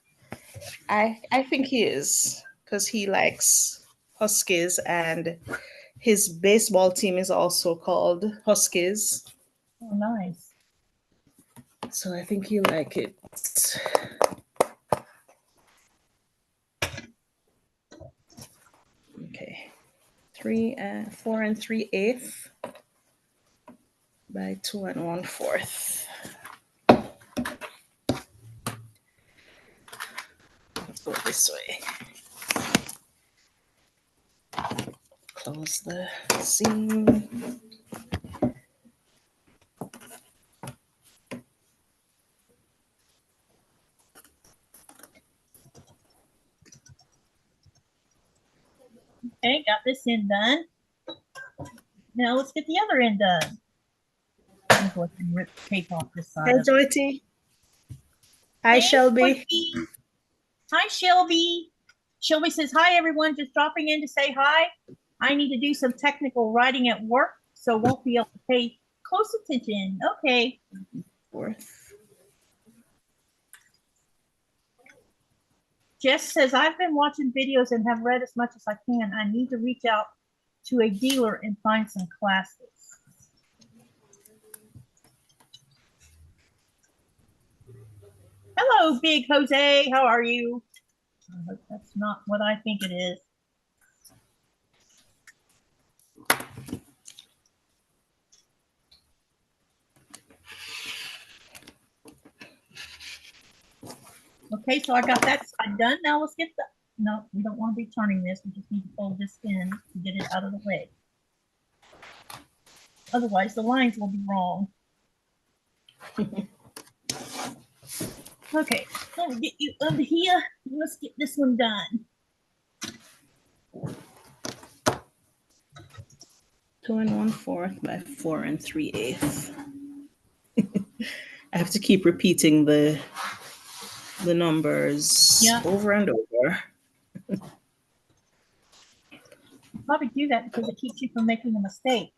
I think he is, because he likes huskies, and his baseball team is also called Huskies. Oh, nice. So I think he'll like it. Okay. 4 3/8 by 2 1/4. Let's go this way. Close the seam. Okay, got this end done. Now let's get the other end done. I'm going to rip the tape off this side. Hey, Joyty. Hi, Shelby. Hi, Shelby. Shelby says, hi, everyone. Just dropping in to say hi. I need to do some technical writing at work, so won't be able to pay close attention. Okay. 4th. Jess says, I've been watching videos and have read as much as I can. I need to reach out to a dealer and find some classes. Hello, Big Jose. How are you? I hope that's not what I think it is. Okay, so I got that side done. Now let's get the, no, we don't want to be turning this. We just need to fold this in to get it out of the way. Otherwise, the lines will be wrong. Okay, let me get you over here. Let's get this one done. 2 1/4 by 4 3/8. I have to keep repeating the numbers over and over. Probably do that because it keeps you from making a mistake.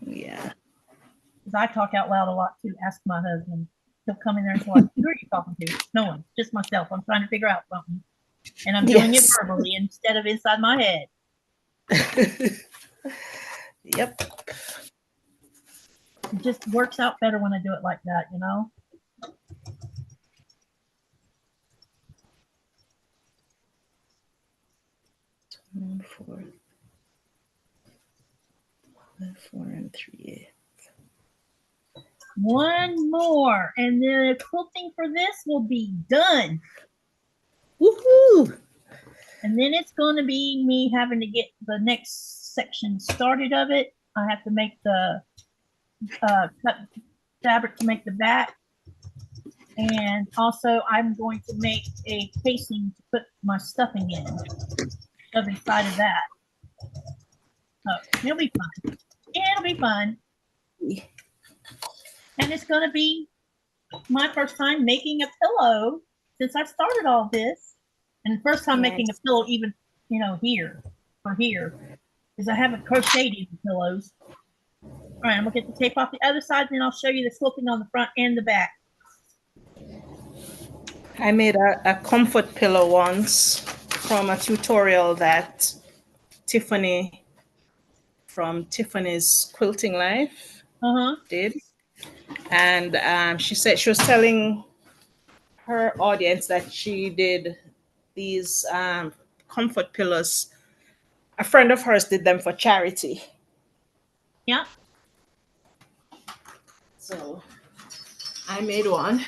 Yeah. Because I talk out loud a lot too. Ask my husband. He'll come in there and say, "Who are you talking to?" No one, just myself. I'm trying to figure out something, and I'm doing it verbally instead of inside my head. Yep. It just works out better when I do it like that, you know. Four and 3/8. One more, and the quilting for this will be done. Woohoo! And then it's going to be me having to get the next section started of it. I have to make the cut fabric to make the back. And also I'm going to make a casing to put my stuffing in, shove inside of that. So it'll be fun. It'll be fun. And it's going to be my first time making a pillow since I started all this. And the first time making a pillow even, you know, here, because I haven't crocheted even pillows. All right, I'm going to get the tape off the other side, and then I'll show you the quilting on the front and the back. I made a comfort pillow once from a tutorial that Tiffany from Tiffany's Quilting Life did. And she said she was telling her audience that she did these comfort pillows. A friend of hers did them for charity. Yeah. So I made one.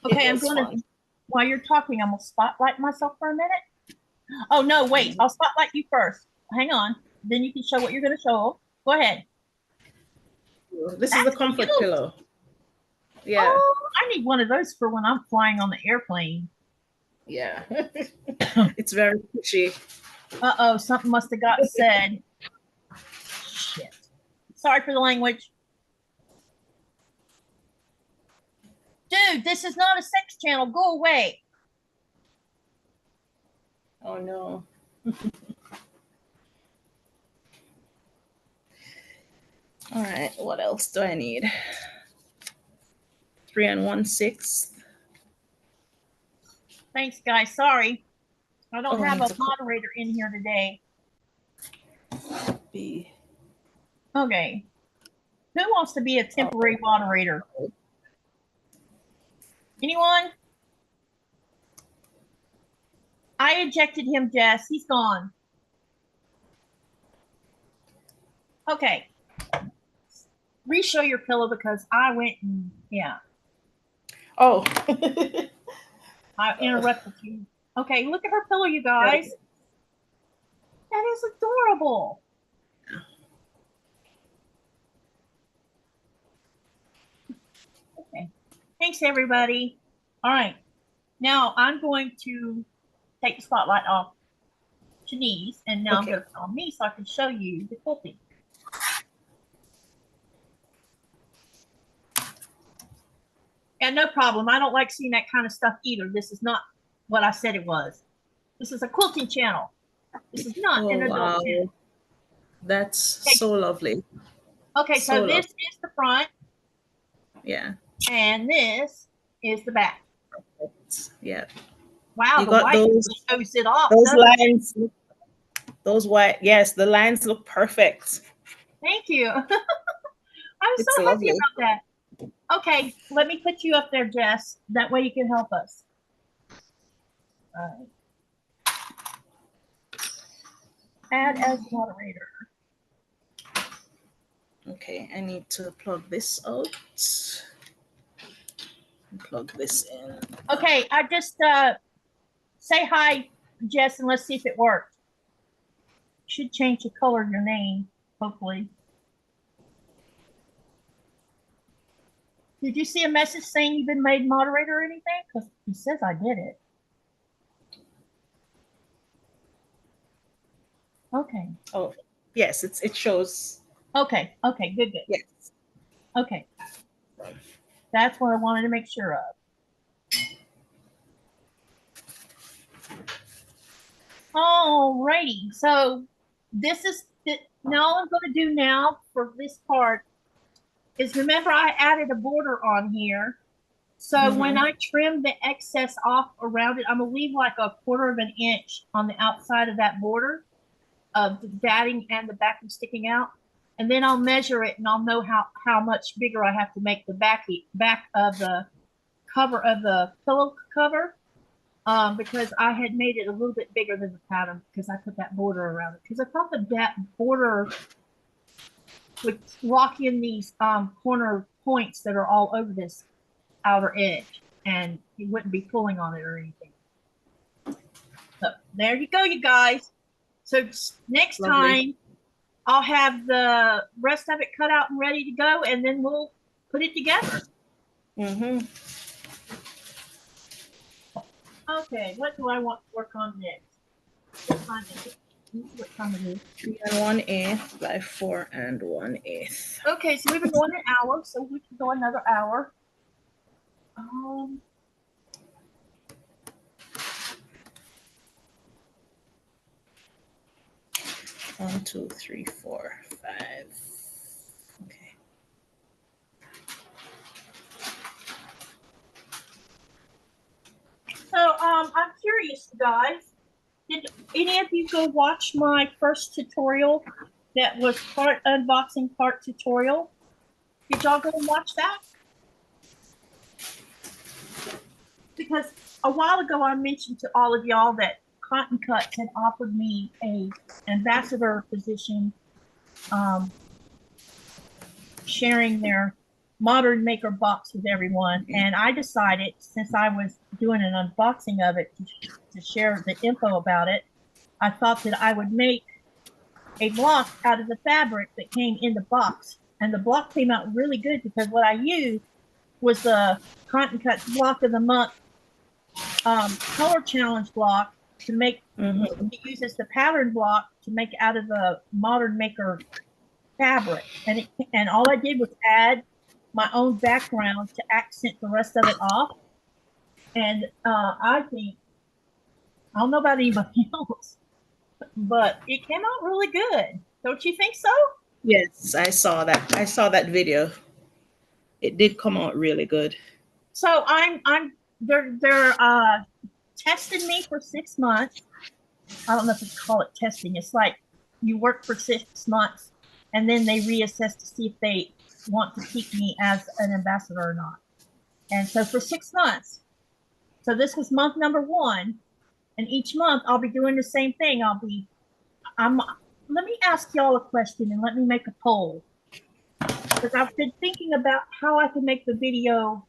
Okay, I'm going to, while you're talking, I'm going to spotlight myself for a minute. Oh, no, wait. I'll spotlight you first. Hang on. Then you can show what you're going to show. Go ahead. This is the comfort pillow. Yeah. Oh, I need one of those for when I'm flying on the airplane. Yeah. It's very pushy. Uh-oh, something must have gotten said. Shit. Sorry for the language. Dude, this is not a sex channel. Go away. Oh, no. All right, what else do I need? 3 1/6. Thanks, guys. Sorry. I don't have a moderator in here today. B. Okay. Who wants to be a temporary moderator? Anyone? I ejected him, Jess. He's gone. Okay. Re-show your pillow because I went and, yeah. Oh. I interrupted you. Okay, look at her pillow, you guys. That is adorable. Okay. Thanks, everybody. All right. Now I'm going to take the spotlight off Janice, and now I'm going to put on me so I can show you the quilting. Yeah, no problem. I don't like seeing that kind of stuff either. This is not what I said it was. This is a quilting channel. This is not an adult channel. That's so lovely. Okay, so this is the front. Yeah. And this is the back. Perfect. Yeah. Wow, you got those, shows it off. Those lines, those white, yes, the lines look perfect. Thank you. I'm so happy about that. Okay, let me put you up there, Jess. That way you can help us. right. Add as moderator. Okay, I need to plug this out. And plug this in. Okay, I just say hi, Jess, and let's see if it worked. Should change the color of your name, hopefully. Did you see a message saying you've been made moderator or anything? Because it says I did it. Okay. Oh, yes, it shows. Okay. Okay. Good. Good. Yes. Okay. That's what I wanted to make sure of. Alrighty. So this is now all I'm going to do now for this part is remember I added a border on here. So when I trim the excess off around it, I'm going to leave like a 1/4 of an inch on the outside of that border of the batting and the backing sticking out. And then I'll measure it and I'll know how much bigger I have to make the back of the cover of the pillow cover. Because I had made it a little bit bigger than the pattern because I put that border around it. Because I thought that border would lock in these corner points that are all over this outer edge and you wouldn't be pulling on it or anything. So there you go, you guys. So next time I'll have the rest of it cut out and ready to go, and then we'll put it together. Okay, what do I want to work on next? What time it is? 3 1/8 by 4 1/8. Okay, so we've been going an hour, so we can go another hour. 1, 2, 3, 4, 5. Okay. So I'm curious, guys. Did any of you go watch my first tutorial that was part unboxing, part tutorial? Did y'all go and watch that? Because a while ago I mentioned to all of y'all that Qaqortoq had offered me a ambassador position, sharing their modern maker box with everyone. And I decided, since I was doing an unboxing of it to share the info about it, I thought that I would make a block out of the fabric that came in the box. And the block came out really good because what I used was the Qaqortoq block of the month color challenge block to make to use as the pattern block to make out of the modern maker fabric. And all I did was add my own background to accent the rest of it off. And I think, I don't know about anybody else, but it came out really good. Don't you think so? Yes, I saw that. I saw that video. It did come out really good. So they're testing me for 6 months. I don't know if you call it testing. It's like you work for 6 months and then they reassess to see if they want to keep me as an ambassador or not. And so for 6 months, so this was month number 1, and each month I'll be doing the same thing. Let me ask y'all a question and let me make a poll, because I've been thinking about how I can make the video,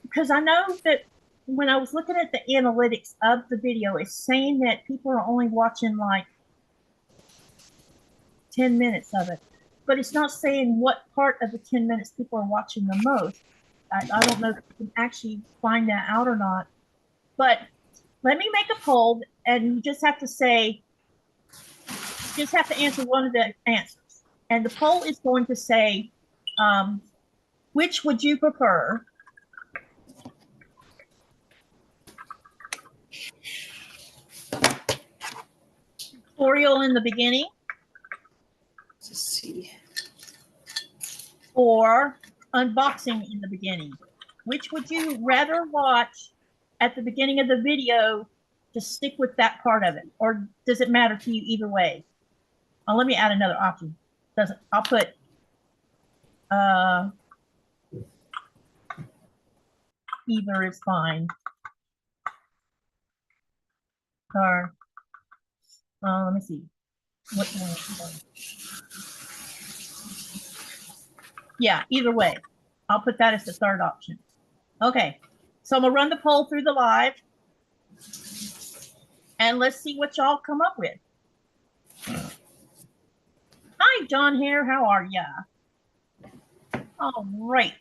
because I know that when I was looking at the analytics of the video, it's saying that people are only watching like 10 minutes of it, but it's not saying what part of the 10 minutes people are watching the most. I don't know if you can actually find that out or not, but let me make a poll, and you just have to say, you just have to answer one of the answers. And the poll is going to say, which would you prefer? Tutorial in the beginning? Let's see. Or unboxing in the beginning? Which would you rather watch at the beginning of the video to stick with that part of it? Or does it matter to you either way? Let me add another option. I'll put either is fine. or let me see. What one? Yeah, either way. I'll put that as the third option. Okay, so I'm gonna run the poll through the live and let's see what y'all come up with. Hi, John Hare, how are ya? All right.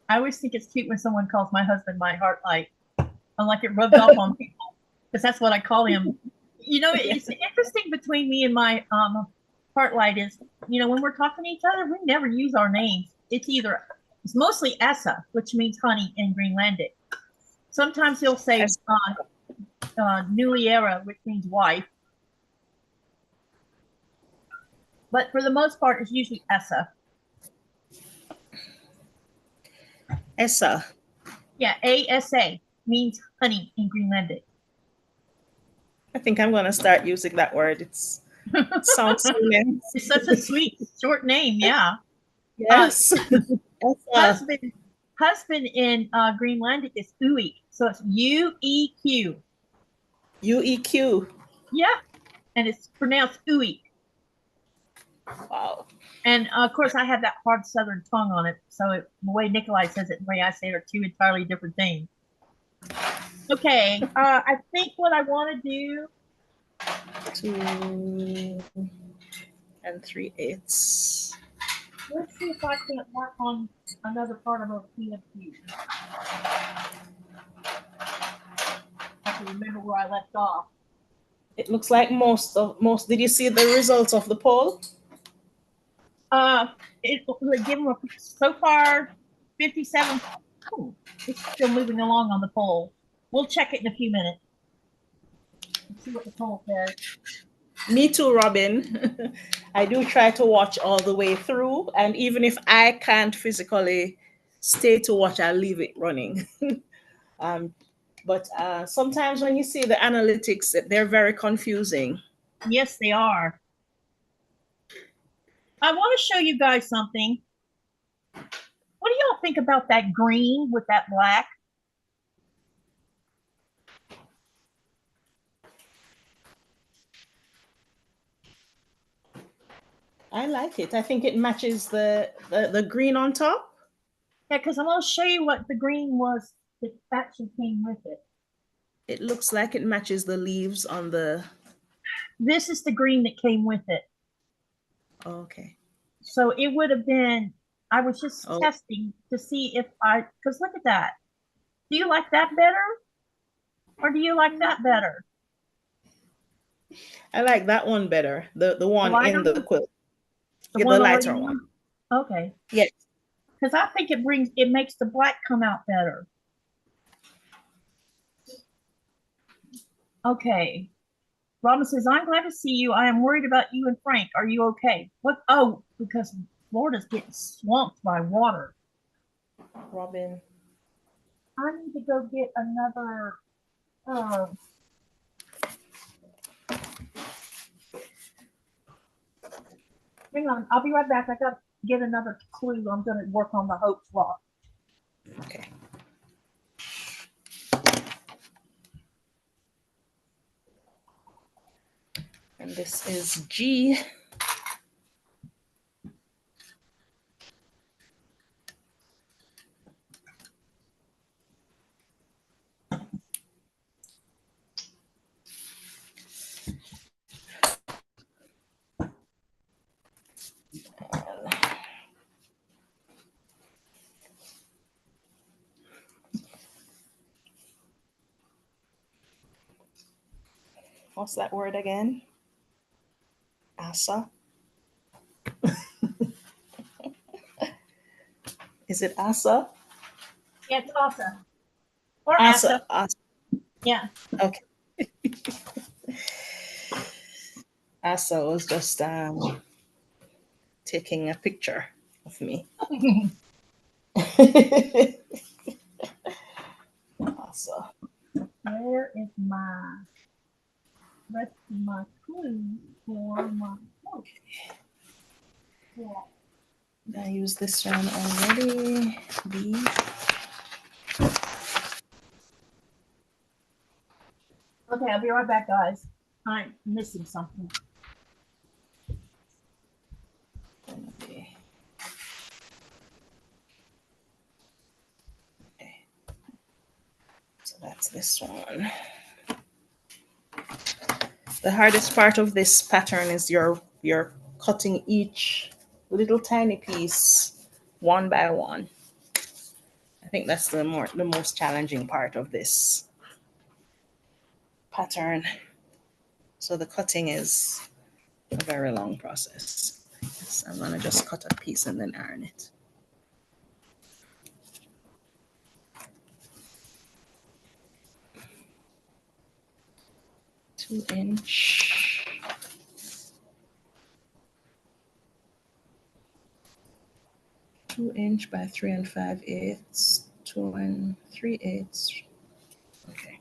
I always think it's cute when someone calls my husband my heart light. I'm like it rubs off on people because that's what I call him. You know, it's interesting between me and my heart light is, you know, when we're talking to each other, we never use our names. It's mostly Essa, which means honey in Greenlandic. Sometimes he'll say Nuliera, which means wife. But for the most part, it's usually Essa. Essa. Yeah, A-S-A means honey in Greenlandic. I think I'm going to start using that word. It sounds so nice. It's such a sweet short name, yeah. Yes. Husband in Greenlandic is Uik, so it's U-E-Q. U-E-Q. Yeah, and it's pronounced Uik. Wow. And of course, I have that hard Southern tongue on it, so the way Nikolai says it and the way I say it are two entirely different things. Okay, I think what I want to do. 2 3/8. Let's see if I can work on another part of a PFQ. I can remember where I left off. It looks like most. Did you see the results of the poll? Give them so far 57. Oh, it's still moving along on the poll. We'll check it in a few minutes. Let's see what the poll says. Me too, Robin. I do try to watch all the way through, and even if I can't physically stay to watch, I'll leave it running. But sometimes when you see the analytics, they're very confusing. Yes, they are. I want to show you guys something. What do y'all think about that green with that black? I like it. I think it matches the green on top. Yeah, because I'm going to show you what the green was that actually came with it. It looks like it matches the leaves on the... This is the green that came with it. Okay. So it would have been, I was just testing to see if because look at that. Do you like that better? Or do you like that better? I like that one better. The one in the quilt. The lighter one. Okay. Yes. Because I think it makes the black come out better. Okay. Robin says, I'm glad to see you. I am worried about you and Frank. Are you okay? What? Oh, because Florida's getting swamped by water. Robin. I need to go get another. Hang on. I'll be right back. I got to get another clue. I'm going to work on the hope block. Okay. And this is G. What's that word again? Asa? Is it Asa? Yeah, it's Asa. Or Asa. Asa. Yeah. Okay. Asa was just taking a picture of me. Asa. Where is my rest of my clue for my quote? Yeah. I used this one already. B. Okay, I'll be right back, guys. I'm missing something. Okay. So that's this one. The hardest part of this pattern is you're cutting each little tiny piece one by one. I think that's the most challenging part of this pattern. So the cutting is a very long process. So I'm gonna just cut a piece and then iron it. Two-inch. 2" by 3 5/8, 2 3/8. Okay.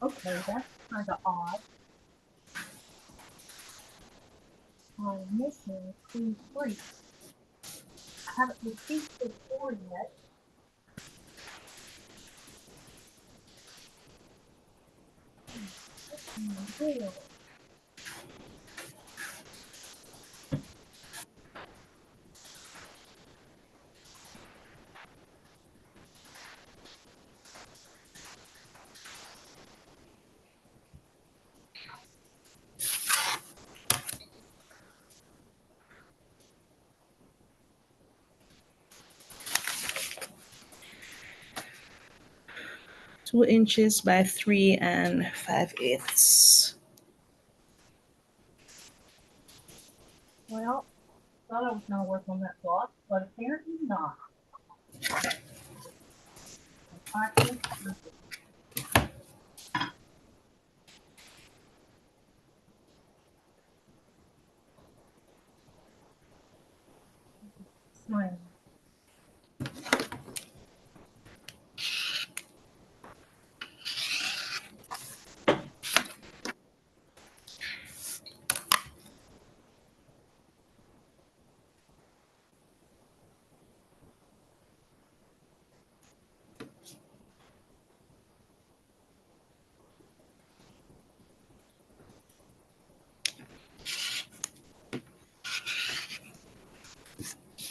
Okay, that's kind of odd. I'm missing 2 3. I haven't received the 4 yet. Cool. Two inches by 3 5/8. Well, thought I was going to work on that block, but apparently not. Swing.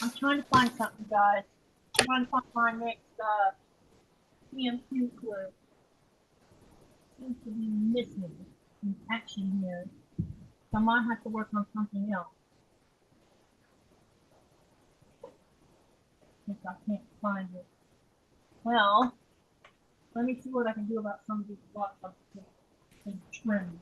I'm trying to find something, guys. I'm trying to find my next PMQ clue. Seems to be missing some action here. So I might have to work on something else. If I can't find it. Well, let me see what I can do about some of these blocks I can trim.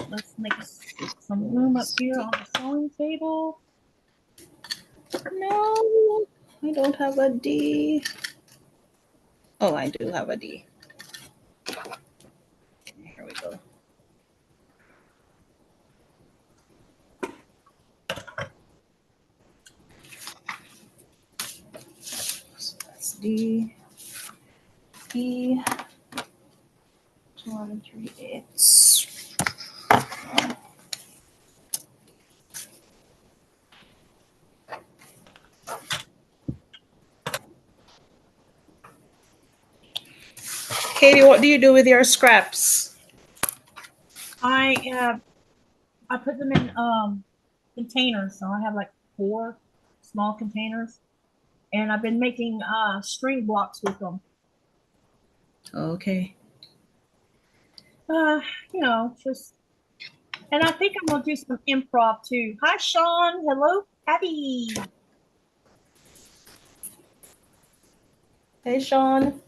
Let's make some room up here on the sewing table. No, I don't have a D. Oh, I do have a D. Okay, here we go. So that's D, E, 2 3/8. Katie, what do you do with your scraps? I put them in containers. So I have like 4 small containers, and I've been making string blocks with them. Okay. You know, just, and I think I'm gonna do some improv too. Hi, Sean. Hello, Patty. Hey, Sean.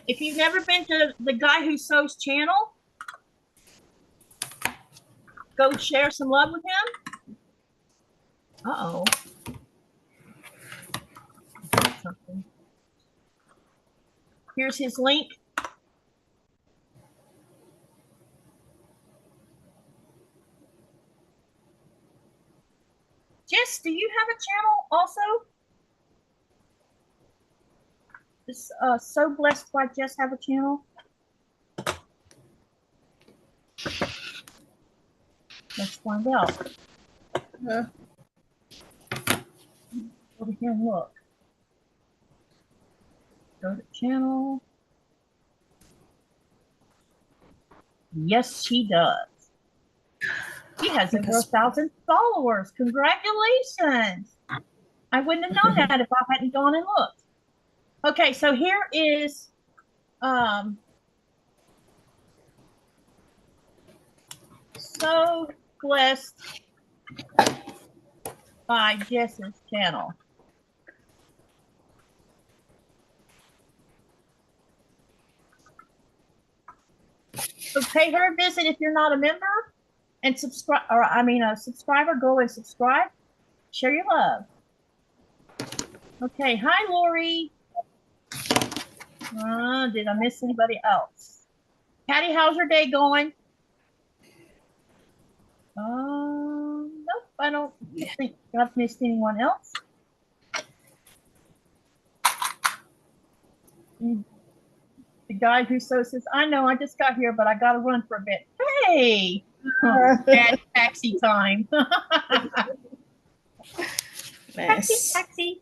If you've never been to the Guy Who Sews channel, go share some love with him. Uh-oh. Something. Here's his link. Jess, do you have a channel also? Does So Blessed by Jess have a channel? Let's find out. Over here and look. Go to channel. Yes, she does. She has over 1,000 followers. Congratulations. I wouldn't have known that if I hadn't gone and looked. Okay, so here is So Blessed by Jess's channel. So pay her a visit if you're not a member, and subscribe, or I mean a subscriber. Go and subscribe. Share your love. Okay, hi Lori. Did I miss anybody else? Patty, how's your day going? Nope, I don't think I've missed anyone else. The Guy Who Sews says, I know, I just got here, but I got to run for a bit. Hey, bad taxi time. Nice. Taxi.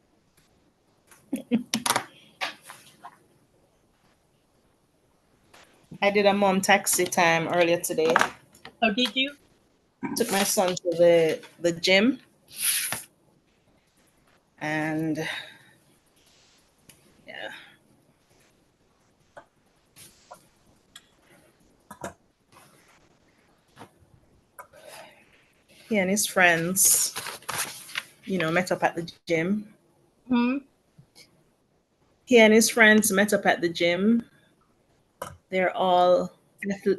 I did a mom taxi time earlier today. Oh, did you? Took my son to the gym. And yeah. He and his friends, met up at the gym. He and his friends met up at the gym. They're all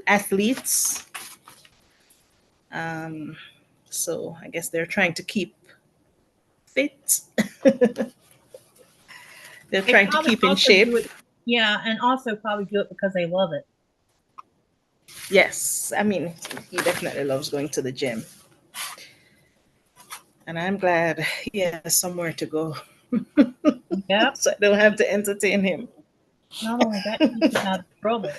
athletes. So I guess they're trying to keep fit. They're trying to keep in shape. Yeah, and also probably do it because they love it. Yes, I mean, he definitely loves going to the gym. And I'm glad he has somewhere to go. Yeah. So I don't have to entertain him. Not only that, he's out of trouble.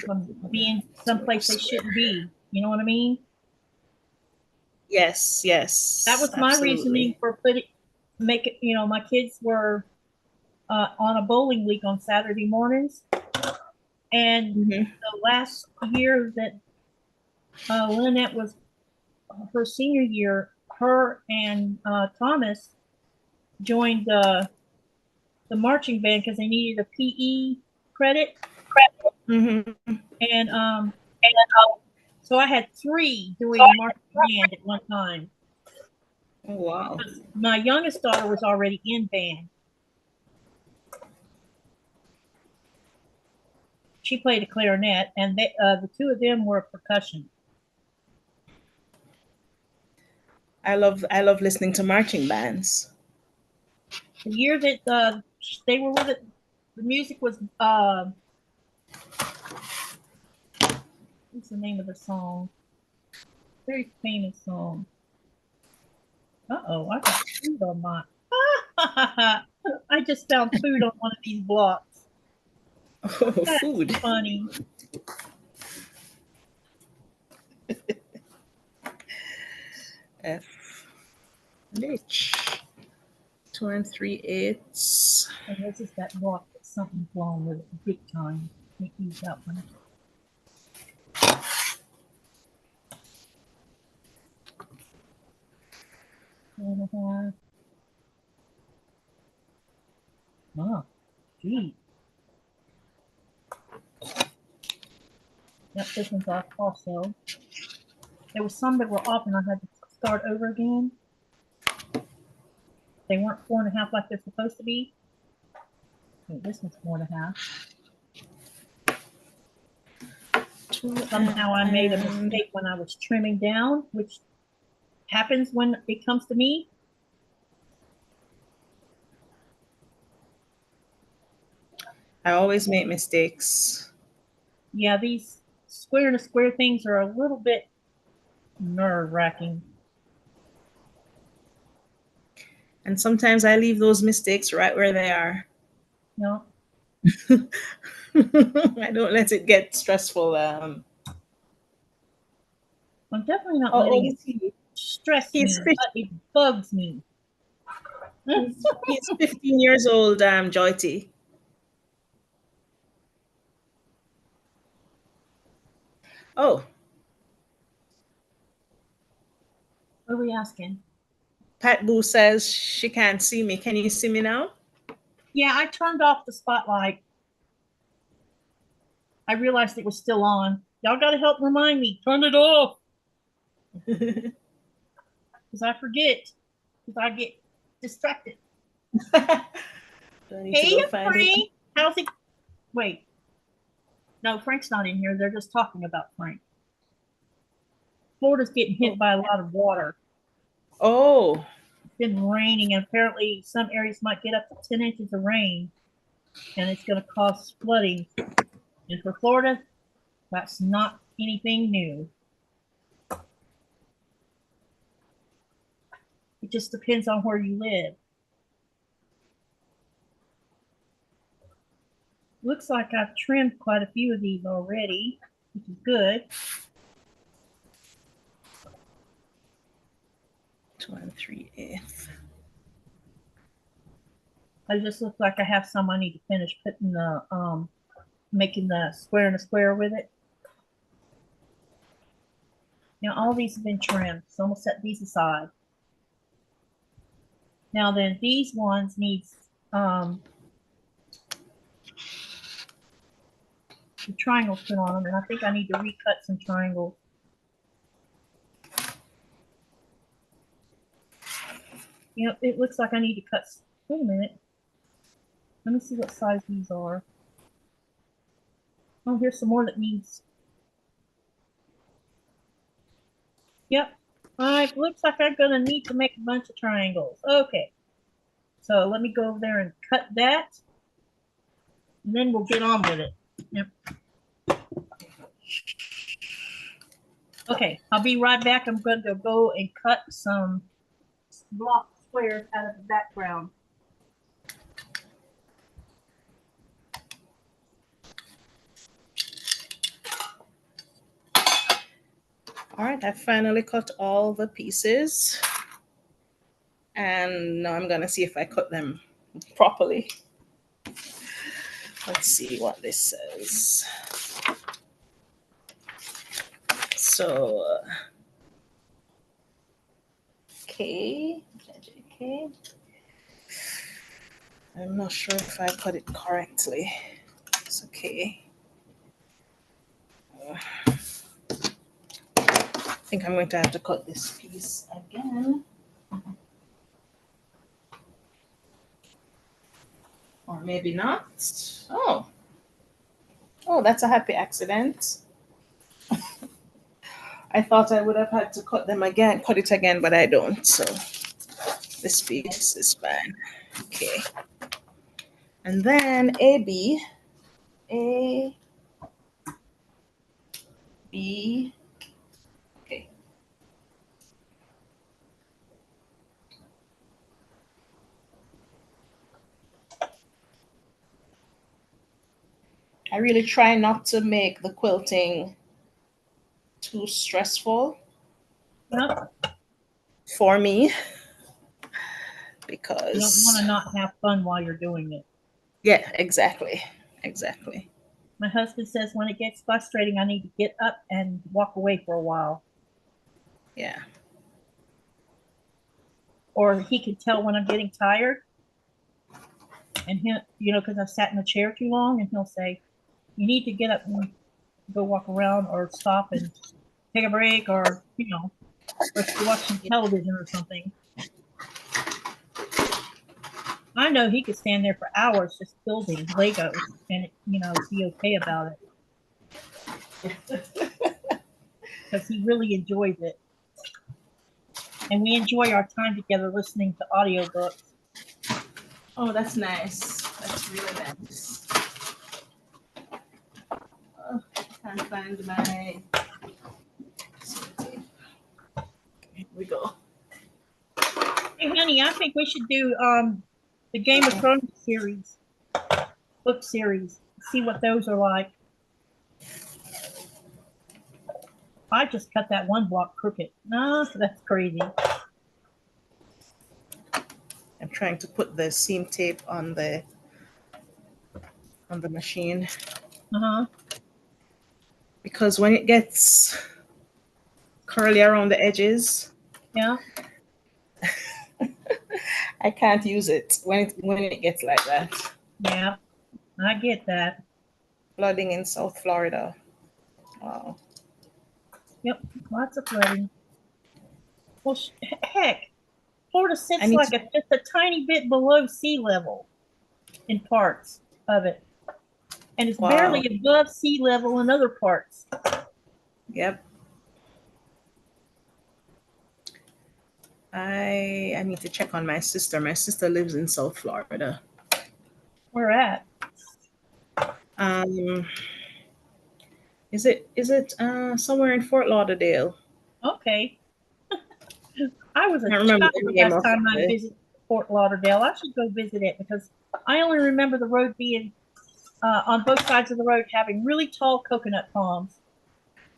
From being someplace they shouldn't be. You know what I mean? Yes, yes. That was my reasoning for make it, my kids were on a bowling league on Saturday mornings. And the last year that Lynette was her senior year, her and Thomas joined the marching band because they needed a PE credit. And so I had 3 doing marching band at one time. Oh, wow. My youngest daughter was already in band. She played a clarinet, and the 2 of them were percussion. I love listening to marching bands. The year that they were with it, the music was what's the name of the song? Very famous song. Uh-oh, I got food on my I just found food on one of these blocks. Oh, That's food. Funny. F. H. 2 3/8. And this is that block that something's wrong with it big time. Can't use that one. Oh, Gee. Yep, this one's off also. There were some that were off and I had to start over again. They weren't 4.5 like they're supposed to be. Okay, this one's 4.5. Somehow I made a mistake when I was trimming down, which happens when it comes to me. I always make mistakes. Yeah, these square to square things are a little bit nerve-wracking. And sometimes I leave those mistakes right where they are. No. I don't let it get stressful. I'm definitely not letting it stress me, but it bugs me. He's 15 years old, Joyty. Oh. What are we asking? Pat Boo says she can't see me. Can you see me now? Yeah, I turned off the spotlight. I realized it was still on. Y'all got to help remind me. Turn it off. Because I forget. Because I get distracted. Hey, Frank. How's it? Wait. No, Frank's not in here. They're just talking about Frank. Florida's getting hit by a lot of water. Oh. It's been raining, and apparently some areas might get up to 10 inches of rain, and it's going to cause flooding. And for Florida, that's not anything new. It just depends on where you live. Looks like I've trimmed quite a few of these already, which is good. 2 3/8. I just look like I have some I need to finish putting the making the square and a square with it. Now all these have been trimmed, so I'm gonna set these aside. Now then, these ones needs the triangles put on them, and I think I need to recut some triangles. You know, it looks like I need to cut. Wait a minute. Let me see what size these are. Oh, here's some more that needs. Yep. All right. Looks like I'm gonna need to make a bunch of triangles. Okay. So let me go over there and cut that, and then we'll get on with it. Yep. Okay, I'll be right back. I'm going to go and cut some block squares out of the background. All right, I finally cut all the pieces. And now I'm gonna see if I cut them properly. Let's see what this says. So, okay. I'm not sure if I cut it correctly. It's okay. I think I'm going to have to cut this piece again. Or maybe not. Oh, that's a happy accident. I thought I would have had to cut it again, but I don't. So this piece is fine. Okay. And then A, B. Okay. I really try not to make the quilting too stressful for me, because you don't want to not have fun while you're doing it. Yeah, exactly. My husband says when it gets frustrating, I need to get up and walk away for a while. Yeah. Or he can tell when I'm getting tired. And he'll, you know, because I sat in the chair too long, and he'll say, "You need to get up and go walk around, or stop and take a break, or you know, let's watch some television or something." I know he could stand there for hours just building Legos, and you know, be okay about it because he really enjoys it, and we enjoy our time together listening to audiobooks. Oh, that's nice. That's really nice. Oh, I can't find my. Here we go. Hey, honey, I think we should do the Game of Thrones series, book series. See what those are like. I just cut that one block crooked. No, that's crazy. I'm trying to put the seam tape on the machine. Because when it gets curly around the edges, yeah, I can't use it when it gets like that. Yeah, I get that. Flooding in South Florida. Wow. Yep, lots of flooding. Well, heck, Florida sits like just a tiny bit below sea level in parts of it, and it's barely above sea level in other parts. Yep. I need to check on my sister. My sister lives in South Florida. Where at? Is it somewhere in Fort Lauderdale? Okay. I was a child the last time I visited Fort Lauderdale. I should go visit it because I only remember the road being on both sides of the road having really tall coconut palms.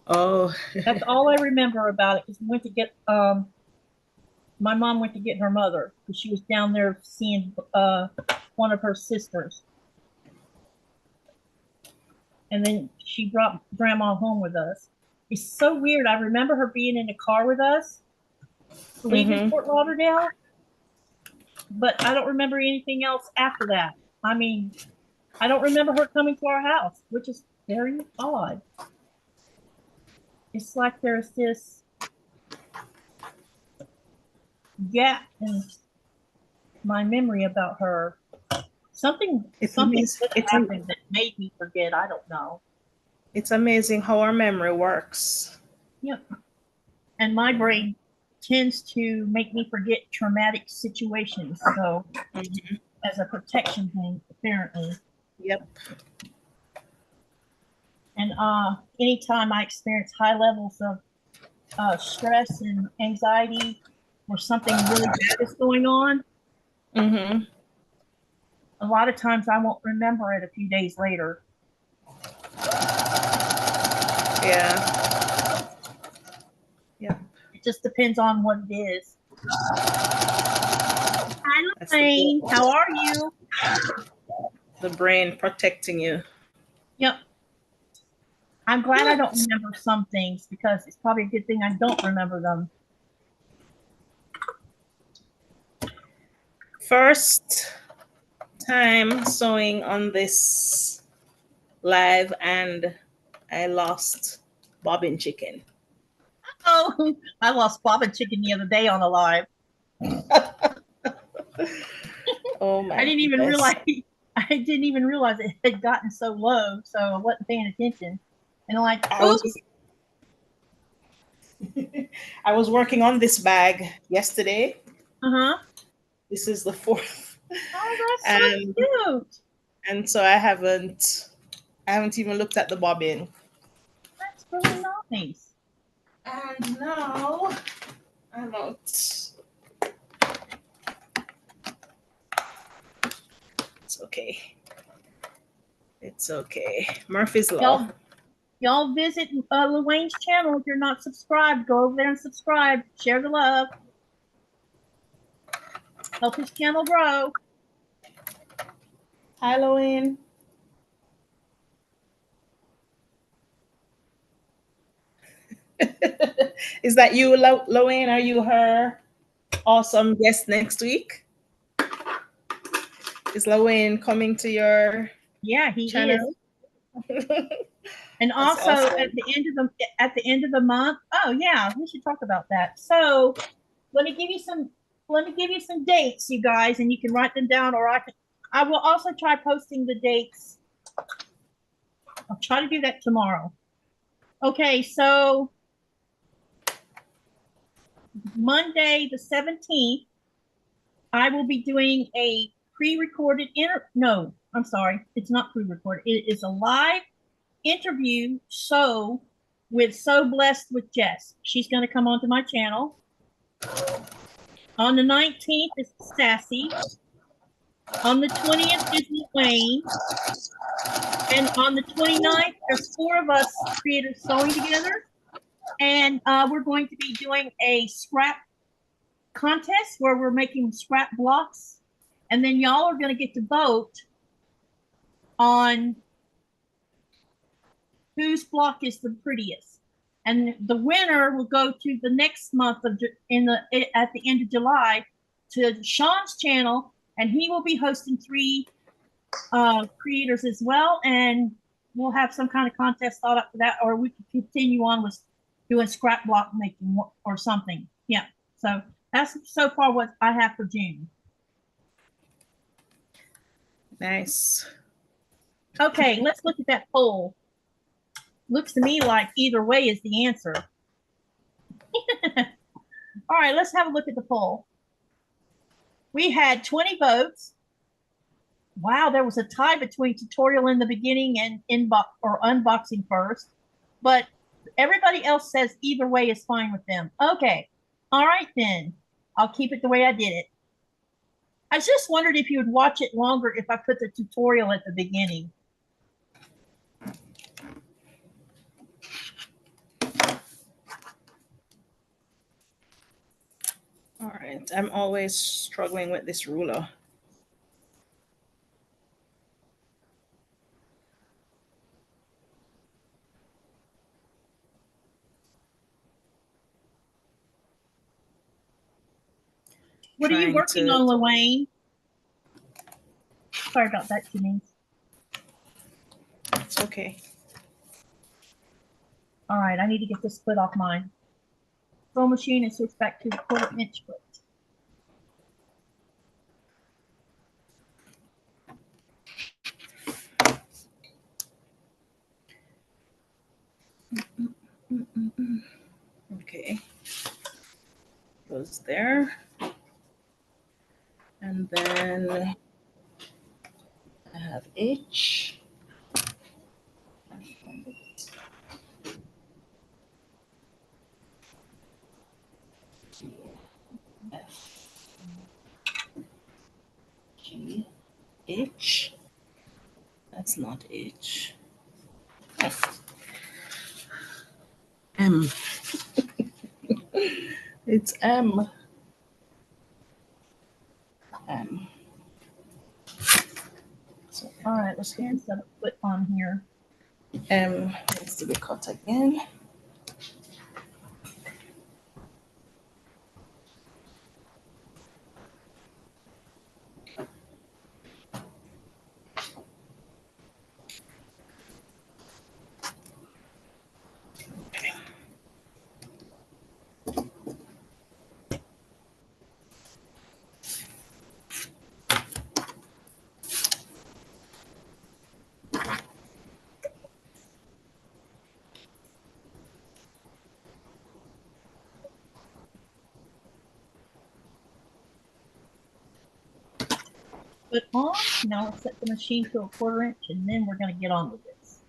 Oh. That's all I remember about it, because we went to get my mom went to get her mother because she was down there seeing one of her sisters. And then she brought Grandma home with us. It's so weird. I remember her being in the car with us, leaving Fort Lauderdale, but I don't remember anything else after that. I mean, I don't remember her coming to our house, which is very odd. It's like there's this gap in my memory about her. Something happened that made me forget. I don't know. It's amazing how our memory works. Yep. And my brain tends to make me forget traumatic situations. So as a protection thing, apparently. Yep. And anytime I experience high levels of stress and anxiety, or something really bad is going on, a lot of times I won't remember it a few days later. Yeah. Yeah. It just depends on what it is. Hi, Lorraine. How are you? The brain protecting you. Yep. I'm glad I don't remember some things, because it's probably a good thing I don't remember them. First time sewing on this live, and I lost bobbin chicken. Oh, I lost bobbin chicken the other day on a live. Oh my! I didn't even realize it had gotten so low, so I wasn't paying attention. And I'm like, oops. I was working on this bag yesterday. This is the 4th. Oh, that's so cute. And so I haven't even looked at the bobbin. That's really nice. And now I'm out. It's okay. It's okay. Murphy's Law. Y'all visit Luane's channel. If you're not subscribed, go over there and subscribe. Share the love. Help his channel grow. Hi, Luane. Is that you, Luane? Are you her awesome guest next week? Is Lawayne coming to your Yeah, he channel? is. And also awesome. at the end of the month, oh yeah, we should talk about that. So let me give you some dates, you guys, and you can write them down, or I will also try posting the dates. I'll try to do that tomorrow. Okay, so Monday the 17th, I will be doing a pre-recorded no, I'm sorry, it's not pre-recorded. It is a live interview with So Blessed with Jess. She's going to come onto my channel. On the 19th is Sassy. On the 20th is Wayne. And on the 29th, there's 4 of us creators sewing together. And we're going to be doing a scrap contest where we're making scrap blocks. And then y'all are going to get to vote on whose block is the prettiest. And the winner will go to the next month at the end of July to Sean's channel, and he will be hosting 3 creators as well, and we'll have some kind of contest thought up for that, or we can continue on with doing scrap block making or something. Yeah, so that's so far what I have for June. Nice. Okay, let's look at that poll. Looks to me like either way is the answer. All right, let's have a look at the poll. We had 20 votes. Wow, there was a tie between tutorial in the beginning and unboxing first, but everybody else says either way is fine with them. Okay, all right then. I'll keep it the way I did it. I just wondered if you would watch it longer if I put the tutorial at the beginning. All right, I'm always struggling with this ruler. What are you working on, Lawayne? Sorry about that, Janice. It's okay. All right, I need to get this split off mine sewing machine and switch back to the 1/4" split. Okay. Goes there. And then I have H. F. G. H. That's not H. F. M. It's M. M. So, all right, let's get this put on here. M needs to be cut again. Put on. Now let's set the machine to a 1/4", and then we're going to get on with this.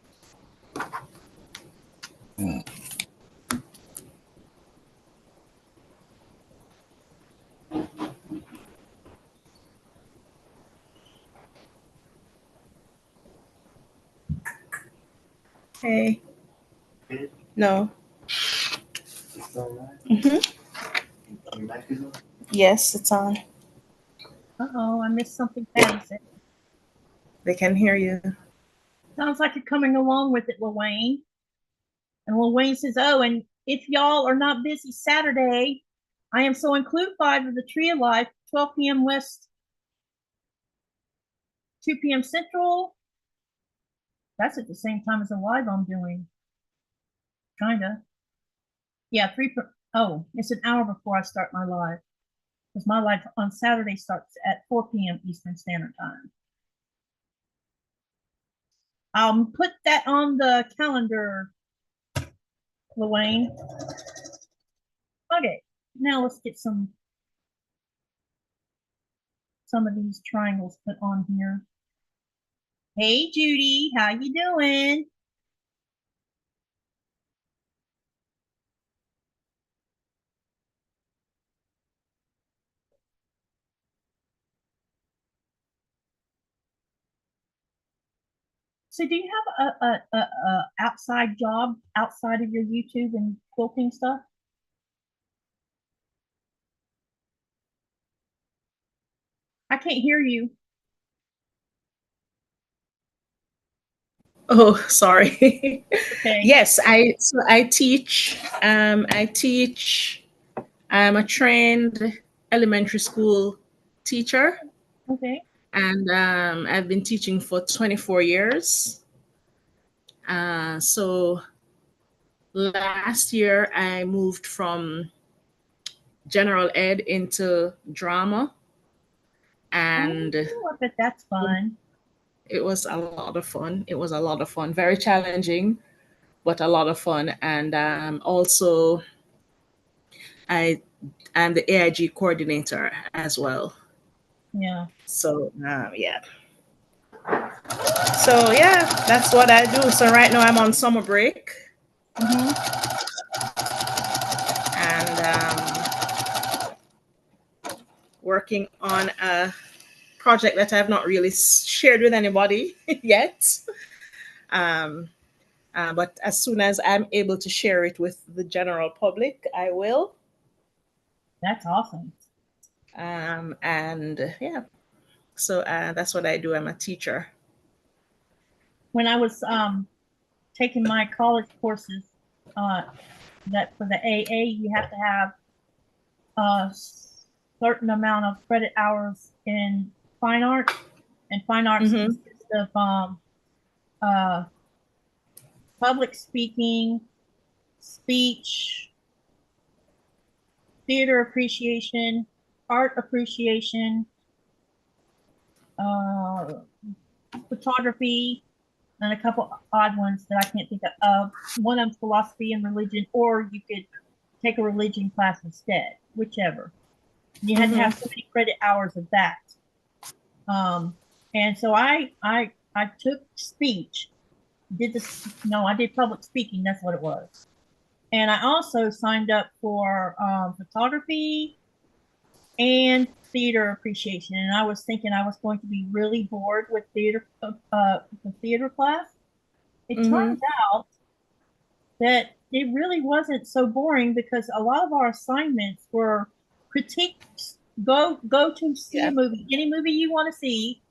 Hey. No. Yes, it's on. Uh-oh, I missed something Patty said. They can hear you. Sounds like you're coming along with it, Lawayne. And Lawayne says, oh, and if y'all are not busy Saturday, I am so include 5 of the Tree of Life, 12 p.m. West 2 p.m. Central. That's at the same time as the live I'm doing. Kinda. Yeah, oh, it's an hour before I start my live. Because my live on Saturday starts at 4 p.m. Eastern Standard Time. I'll put that on the calendar, Luane. Okay, now let's get some of these triangles put on here. Hey Judy, how you doing? So do you have a outside job outside of your YouTube and quilting stuff? I can't hear you. Oh, sorry. Okay. Yes, I teach. I'm a trained elementary school teacher. Okay. And I've been teaching for 24 years. So last year I moved from general ed into drama, and I bet that's fun. it was a lot of fun. It was a lot of fun. Very challenging, but a lot of fun. And also, I'm the AIG coordinator as well. Yeah. So yeah. So yeah, that's what I do. So right now I'm on summer break. And working on a project that I've not really shared with anybody yet. But as soon as I'm able to share it with the general public, I will. That's awesome. And yeah, so that's what I do. I'm a teacher. When I was taking my college courses, that for the AA, you have to have a certain amount of credit hours in fine art, and fine arts consists of public speaking, speech, theater appreciation, art appreciation, photography, and a couple odd ones that I can't think of. One of them philosophy and religion, or you could take a religion class instead, whichever. You had to have so many credit hours of that. And so I took speech, I did public speaking, that's what it was. And I also signed up for photography and theater appreciation. And I was thinking I was going to be really bored with the theater class. It turns out that it really wasn't so boring, because a lot of our assignments were critiques. Go to see a movie, any movie you want to see,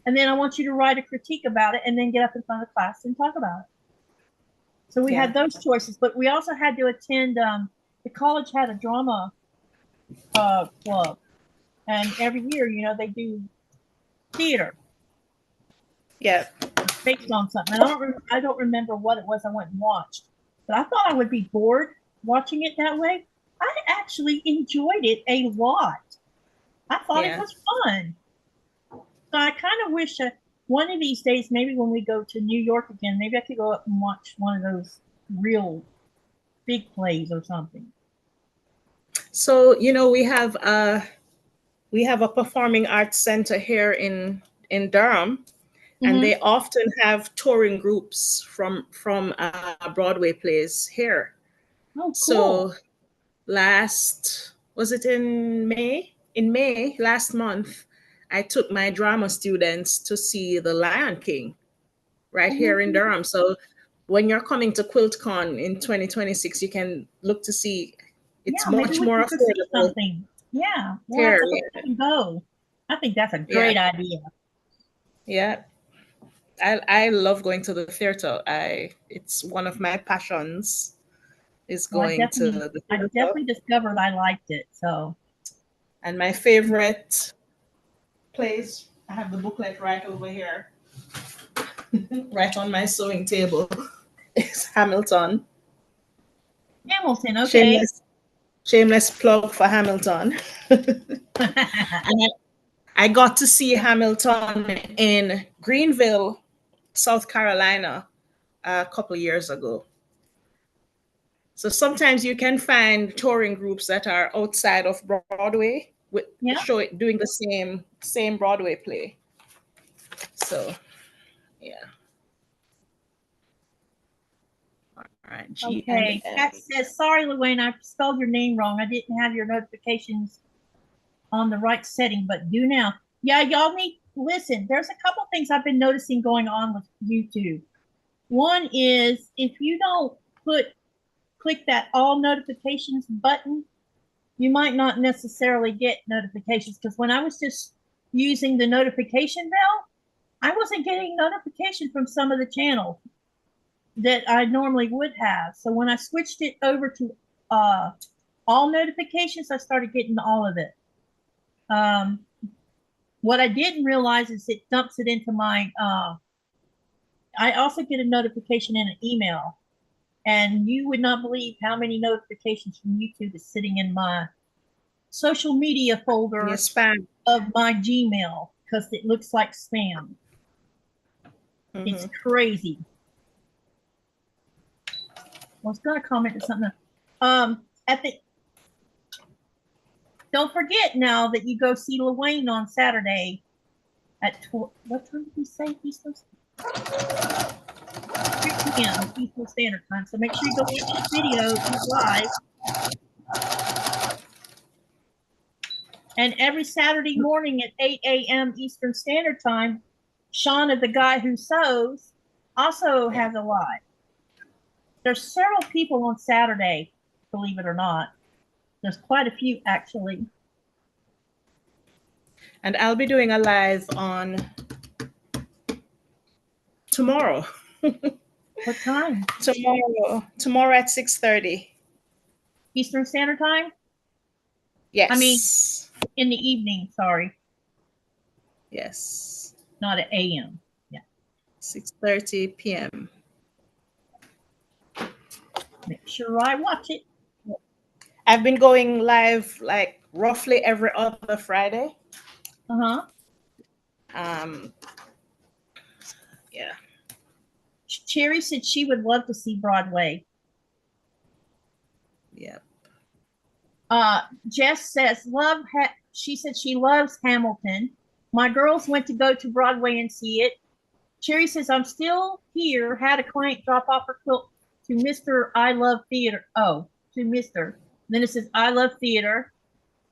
and then I want you to write a critique about it and then get up in front of the class and talk about it. So we had those choices, but we also had to attend, the college had a drama club, and every year, they do theater. Yeah. Based on something. I don't remember what it was I went and watched, but I thought I would be bored watching it that way. I actually enjoyed it a lot. I thought it was fun. So I kind of wish that one of these days, maybe when we go to New York again, maybe I could go up and watch one of those real big plays or something. So we have a performing arts center here in Durham, and they often have touring groups from Broadway plays here. Oh, cool. So was it in May? In May last month, I took my drama students to see The Lion King right here in Durham. So when you're coming to QuiltCon in 2026, you can look to see. It's much more affordable. Yeah, here, go. I think that's a great idea. Yeah, I love going to the theater. It's one of my passions. Is going to the theater. I definitely discovered I liked it. So, and my favorite plays I have the booklet right over here, right on my sewing table. It's Hamilton. Hamilton, okay. Shameless plug for Hamilton. And I got to see Hamilton in Greenville, South Carolina, a couple years ago. So sometimes you can find touring groups that are outside of Broadway with doing the same Broadway play. So yeah. All right. G Okay. and Kat M. says, sorry, Luane, I spelled your name wrong. I didn't have your notifications on the right setting, but do now. Yeah, y'all need listen. There's a couple things I've been noticing going on with YouTube. One is if you don't click that all notifications button, you might not necessarily get notifications, because when I was just using the notification bell, I wasn't getting notification from some of the channels that I normally would have. So when I switched it over to all notifications, I started getting all of it. What I didn't realize is it dumps it into my, I also get a notification in an email, and you would not believe how many notifications from YouTube is sitting in my social media folder of my Gmail, because it looks like spam. Mm-hmm. It's crazy. I was going to comment to something. Don't forget now that you go see Luane on Saturday at what time did he say? Eastern 3 p.m. Eastern Standard Time. So make sure you go watch his video. He's live. And every Saturday morning at 8 a.m. Eastern Standard Time, Shauna, the guy who sews, also has a live. There's several people on Saturday, believe it or not. There's quite a few, actually. And I'll be doing a live on tomorrow. What time? Tomorrow at 6:30. Eastern Standard Time? Yes. I mean, in the evening, sorry. Yes. Not at a.m. Yeah. 6:30 p.m. Make sure I watch it. I've been going live like roughly every other Friday. Uh-huh. Yeah. Cherry said she would love to see Broadway. Yep. Jess says, she said she loves Hamilton. My girls went to go to Broadway and see it. Cherry says, I'm still here. Had a client drop off her quilt to Mr. I Love Theater. Oh, to Mr. Then it says, I Love Theater.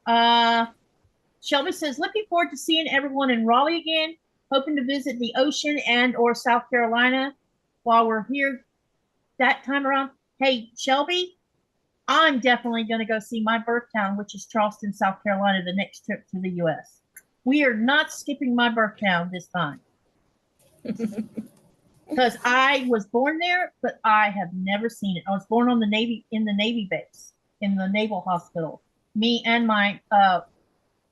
Shelby says, looking forward to seeing everyone in Raleigh again. Hoping to visit the ocean and or South Carolina while we're here that time around. Hey, Shelby, I'm definitely going to go see my birth town, which is Charleston, South Carolina, the next trip to the U.S. We are not skipping my birth town this time. Because I was born there, but I have never seen it. I was born on the Navy, in the Navy base, in the Naval Hospital. Me and my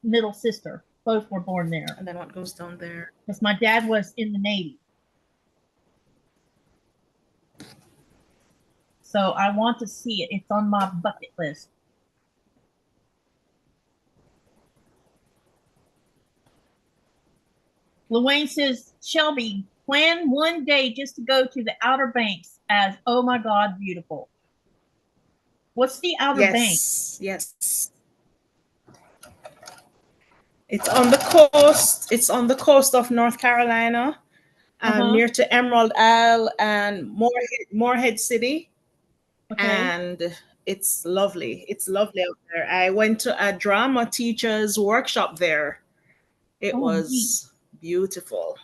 middle sister both were born there. And then what goes down there? Because my dad was in the Navy. So I want to see it. It's on my bucket list. Luane says, Shelby, plan one day just to go to the Outer Banks, as, oh my God, beautiful. What's the Outer Banks? Yes. It's on the coast. It's on the coast of North Carolina, near to Emerald Isle and Morehead City. Okay. And it's lovely. It's lovely out there. I went to a drama teacher's workshop there. It was beautiful.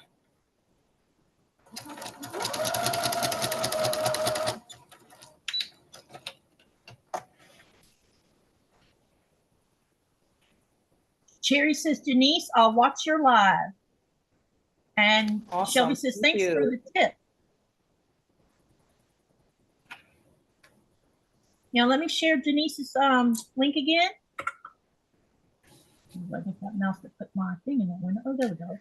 Cherry says, Janice, I'll watch your live. And awesome. Shelby says, thanks for the tip. Now let me share Janice's link again. I think that mouse that put my thing in that window. Oh, there we go.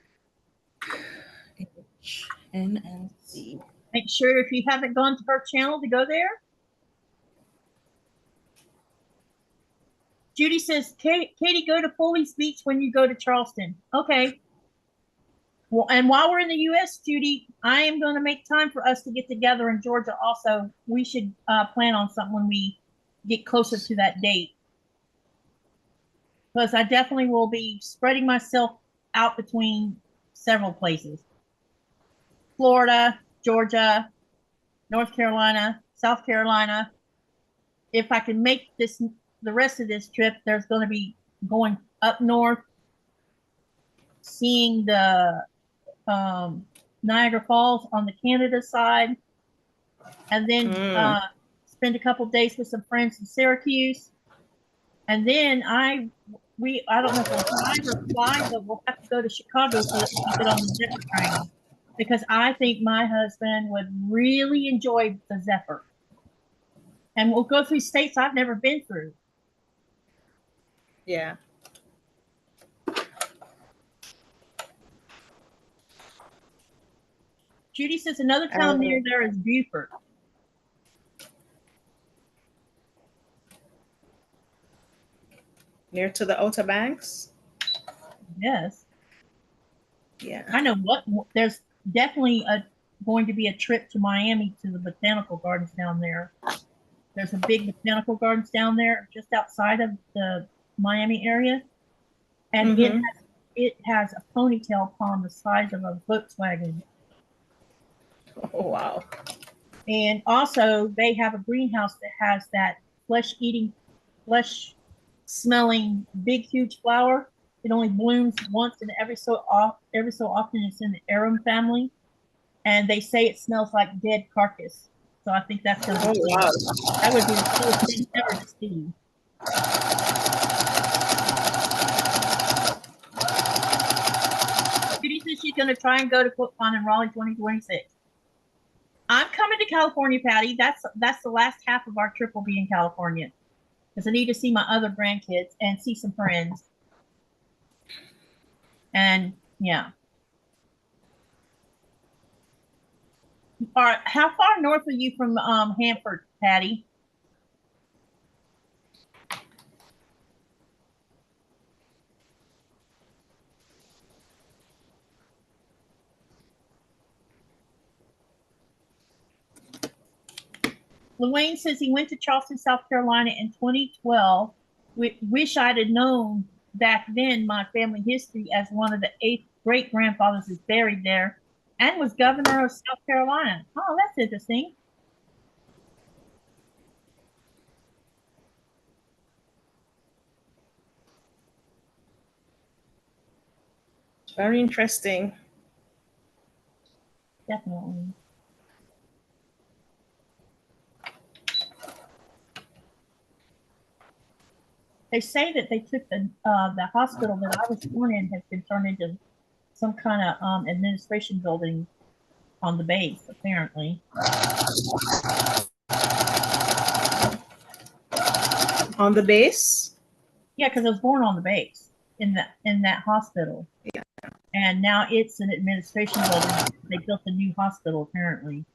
N and C. Make sure if you haven't gone to her channel to go there. Judy says, Katie, go to Foley's Beach when you go to Charleston. Okay. Well, and while we're in the U.S., Judy, I am going to make time for us to get together in Georgia also. We should plan on something when we get closer to that date. Because I definitely will be spreading myself out between several places. Florida, Georgia, North Carolina, South Carolina. If I can make this the rest of this trip, there's going to be going up north, seeing the Niagara Falls on the Canada side, and then spend a couple days with some friends in Syracuse. And then I don't know if we'll drive or fly, but we'll have to go to Chicago so that we can get on the Zephyr train, because I think my husband would really enjoy the Zephyr. And we'll go through states I've never been through. Yeah. Judy says another town near there is Beaufort. Near to the Outer Banks? Yes. Yeah. I know what, there's definitely going to be a trip to Miami to the botanical gardens down there. There's a big botanical gardens down there just outside of the Miami area. And it has a ponytail pond the size of a Volkswagen. Oh, wow. And also they have a greenhouse that has that flesh-smelling, big, huge flower. It only blooms once, and every so often it's in the arum family. And they say it smells like dead carcass. So I think that's going to be wow. That would be the coolest thing ever to see. Judy says she's going to try and go to QuiltCon in Raleigh 2026. I'm coming to California, Patty. That's the last half of our trip will be in California, because I need to see my other grandkids and see some friends. And yeah. All right, how far north are you from Hanford, Patty? Luane says he went to Charleston, South Carolina in 2012. Wish I'd have known back then my family history, as one of the 8th great-grandfathers is buried there and was governor of South Carolina. Oh, that's interesting. Very interesting. Definitely. They say that they took the hospital that I was born in has been turned into some kind of administration building on the base, apparently. On the base? Yeah, because I was born on the base in that hospital. Yeah. And now it's an administration building. They built a new hospital, apparently.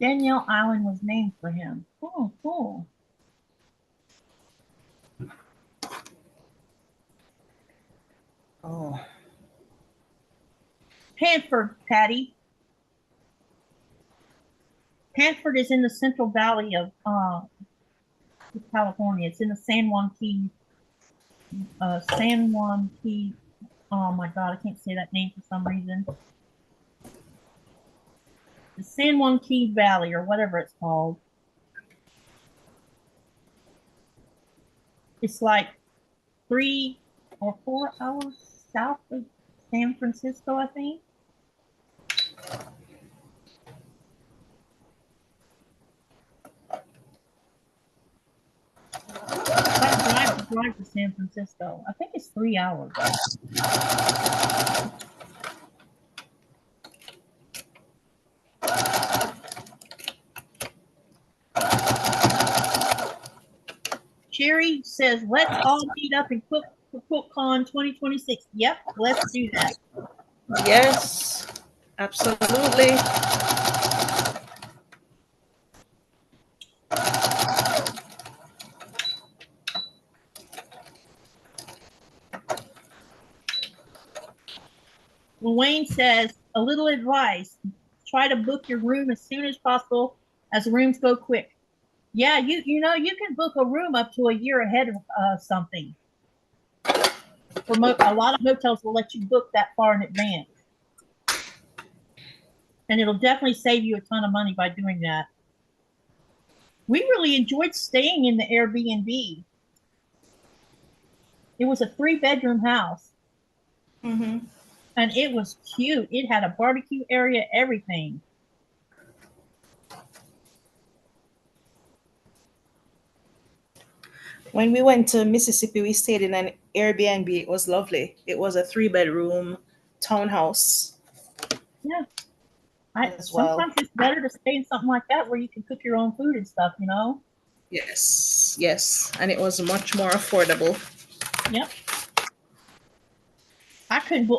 Danielle Island was named for him. Oh, cool. Oh. Hanford, Patty. Hanford is in the Central Valley of California. It's in the San Juan Key. Oh my God, I can't say that name for some reason. The San Juan Key Valley, or whatever it's called. It's like 3 or 4 hours south of San Francisco, I think. drive to San Francisco. I think it's 3 hours. Sherry says, let's all meet up in QuiltCon 2026. Yep, let's do that. Yes, absolutely. Wayne says, a little advice. Try to book your room as soon as possible, as rooms go quick. Yeah, you know, you can book a room up to a year ahead of something. A lot of hotels will let you book that far in advance. And it'll definitely save you a ton of money by doing that. We really enjoyed staying in the Airbnb. It was a 3-bedroom house. Mm-hmm. And it was cute. It had a barbecue area, everything. When we went to Mississippi, we stayed in an Airbnb. It was lovely. It was a 3-bedroom townhouse. Yeah. Well. Sometimes it's better to stay in something like that where you can cook your own food and stuff, you know? Yes, yes. And it was much more affordable. Yep.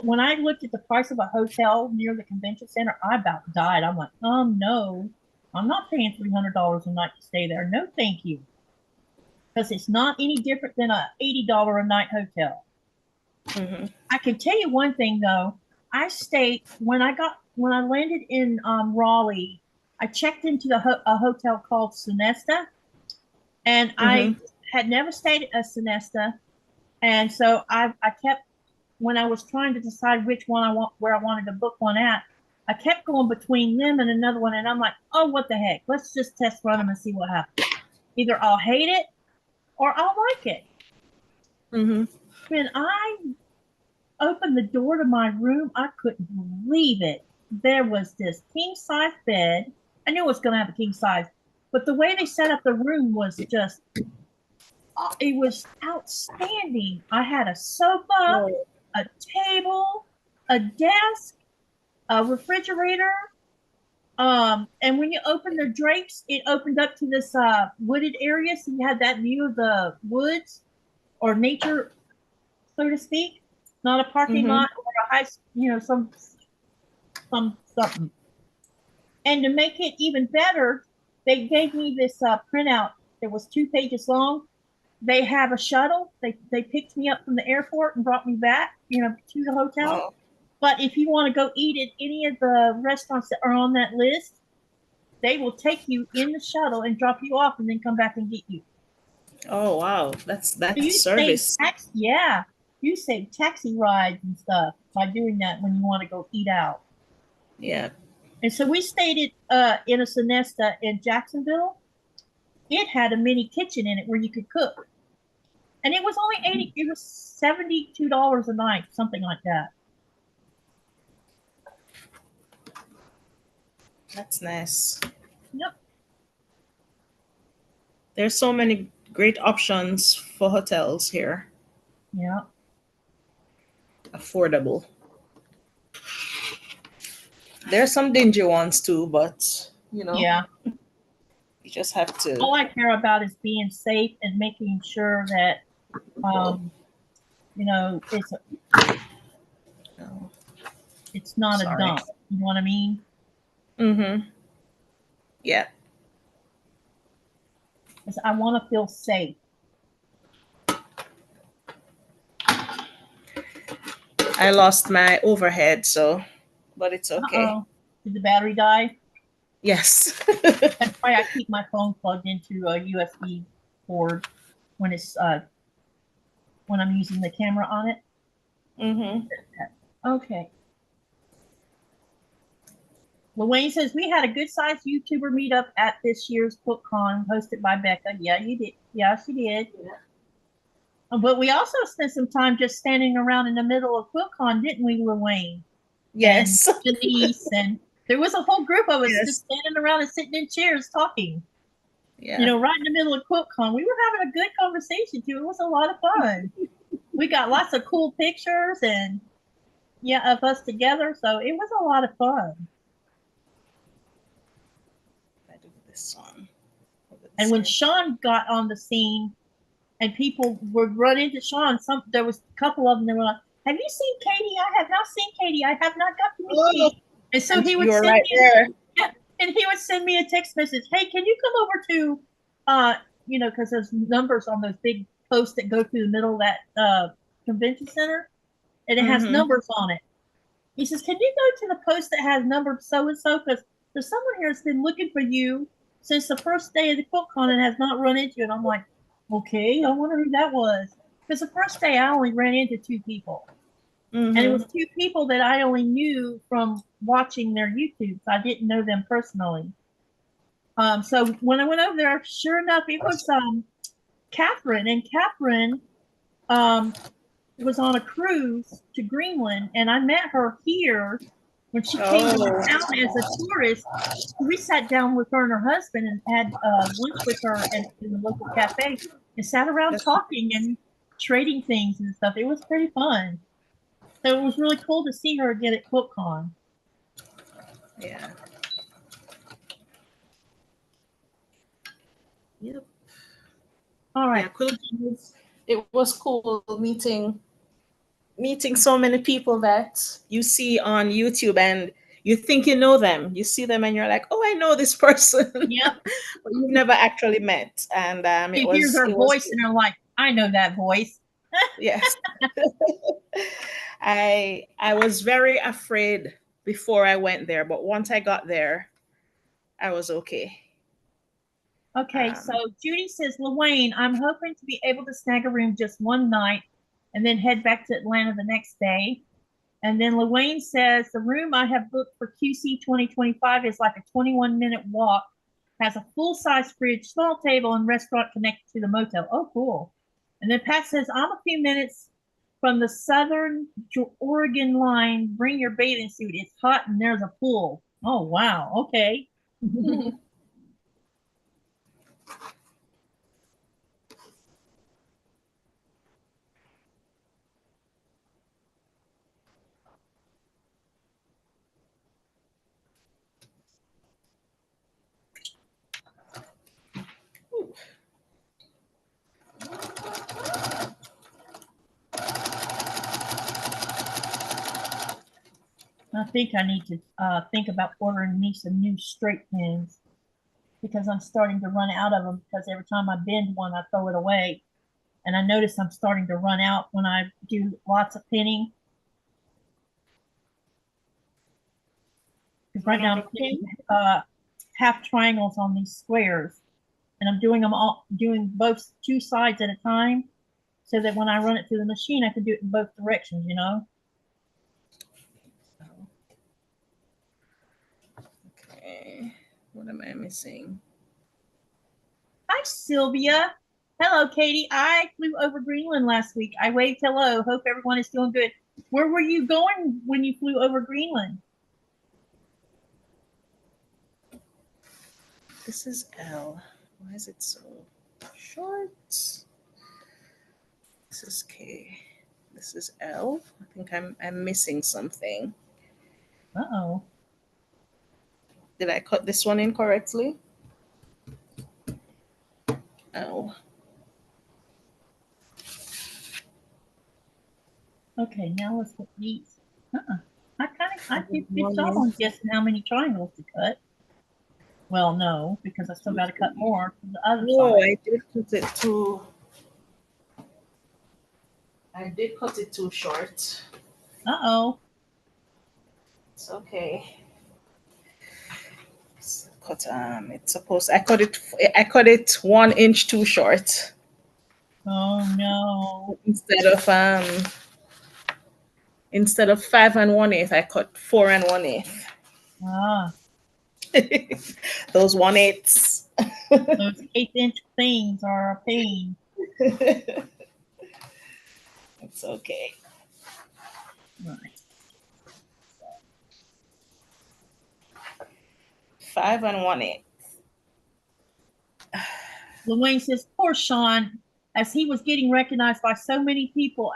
When I looked at the price of a hotel near the convention center, I about died. I'm like, no, I'm not paying $300 a night to stay there. No, thank you. Because it's not any different than a $80 a night hotel. Mm-hmm. I can tell you one thing though. I stayed when I landed in Raleigh. I checked into a hotel called Sonesta, and I had never stayed at a Sonesta, and so I kept, when I was trying to decide which one where I wanted to book one at, I kept going between them and another one, and I'm like, oh, what the heck? Let's just test run them and see what happens. Either I'll hate it or I'll like it. Mm-hmm. When I opened the door to my room, I couldn't believe it. There was this king-size bed. I knew it was going to have a king size, but the way they set up the room was just, it was outstanding. I had a sofa, a table, a desk, a refrigerator. And when you opened the drapes, it opened up to this wooded area, so you had that view of the woods or nature, so to speak, not a parking lot or a high, something. And to make it even better, they gave me this printout that was 2 pages long. They have a shuttle. They picked me up from the airport and brought me back, to the hotel. Wow. But if you want to go eat at any of the restaurants that are on that list, they will take you in the shuttle and drop you off and then come back and get you. Oh, wow. That's So service. You save taxi rides and stuff by doing that when you want to go eat out. Yeah. And so we stayed in a Sonesta in Jacksonville. It had a mini kitchen in it where you could cook. And it was only it was $72 a night, something like that. That's nice. Yep. There's so many great options for hotels here. Yeah. Affordable. There's some dingy ones too, but Yeah. You just have to. All I care about is being safe and making sure that it's not a dump. You know what I mean? Mm-hmm. Yeah. Because I want to feel safe. I lost my overhead, but it's okay. Uh-oh. Did the battery die? Yes. That's why I keep my phone plugged into a USB cord when it's when I'm using the camera on it. Mm-hmm. Okay. Luane says, we had a good-sized YouTuber meetup at this year's QuiltCon hosted by Becca. Yeah, you did. Yeah, she did. Yeah. But we also spent some time just standing around in the middle of QuiltCon, didn't we, Luane? Yes. And Janice, and there was a whole group of us Yes. just standing around and sitting in chairs talking. Yeah. You know, right in the middle of QuiltCon, we were having a good conversation too. It was a lot of fun. We got lots of cool pictures and yeah, of us together. So it was a lot of fun. I do this one. And when Sean got on the scene and people would run into Sean, there was a couple of them that were like, "Have you seen Katy? I have not seen Katy. I have not got to meet Katy." And so he would You're send right me there. yeah, and he would send me a text message. "Hey, can you come over to you know, because there's numbers on those big posts that go through the middle of that convention center, and it has numbers on it." He says, "Can you go to the post that has number so and so? Because there's someone here that's been looking for you since the first day of the QuiltCon and has not run into you." And I'm like, "Okay, I wonder who that was." Because the first day I only ran into 2 people. And it was 2 people that I only knew from watching their YouTubes. I didn't know them personally. So when I went over there, sure enough, it was Catherine. And Catherine was on a cruise to Greenland. And I met her here when she came to town as a tourist. We sat down with her and her husband and had lunch with her in the local cafe and sat around talking and trading things and stuff. It was pretty fun. So it was really cool to see her again at QuiltCon. Yeah. Yep. All right. Yeah, quilting it was cool meeting so many people that you see on YouTube and you think you know them. You see them and you're like, "Oh, I know this person." Yep. But you've never actually met. And You hear their voice and they're like, "I know that voice." Yes. I was very afraid before I went there, but once I got there, I was okay. Okay, so Judy says, "LaWayne, I'm hoping to be able to snag a room just one night and then head back to Atlanta the next day." And then LaWayne says, "The room I have booked for QC 2025 is like a 21-minute walk, has a full-size fridge, small table, and restaurant connected to the motel." Oh, cool. And then Pat says, "I'm a few minutes from the Southern Oregon line. Bring your bathing suit. It's hot and there's a pool." Oh, wow. Okay. I think I need to think about ordering me some new straight pins because I'm starting to run out of them because every time I bend one, I throw it away. And I notice I'm starting to run out when I do lots of pinning. Because right now I'm pinning half triangles on these squares. And I'm doing them all, doing both 2 sides at a time so that when I run it through the machine, I can do it in both directions, you know? Okay. What am I missing? Hi, Sylvia. Hello, Katy. I flew over Greenland last week. I waved hello. Hope everyone is doing good. Where were you going when you flew over Greenland? This is L. Why is it so short? This is K. This is L. I think I'm missing something. Uh-oh. Did I cut this one incorrectly? Oh. Okay, now let's put these. I did a good job on guessing how many triangles to cut. Well, no, because I still got to cut more from the other side. I did cut it too. I did cut it too short. Uh-oh. It's okay. Cut it's supposed I cut it 1 inch too short. Oh no. Instead of 5 1/8, I cut 4 1/8. Ah. Those 1/8s. Those 1/8-inch things are a pain. It's okay. Right. 5 1/8. Luane says, poor Sean, as he was getting recognized by so many people.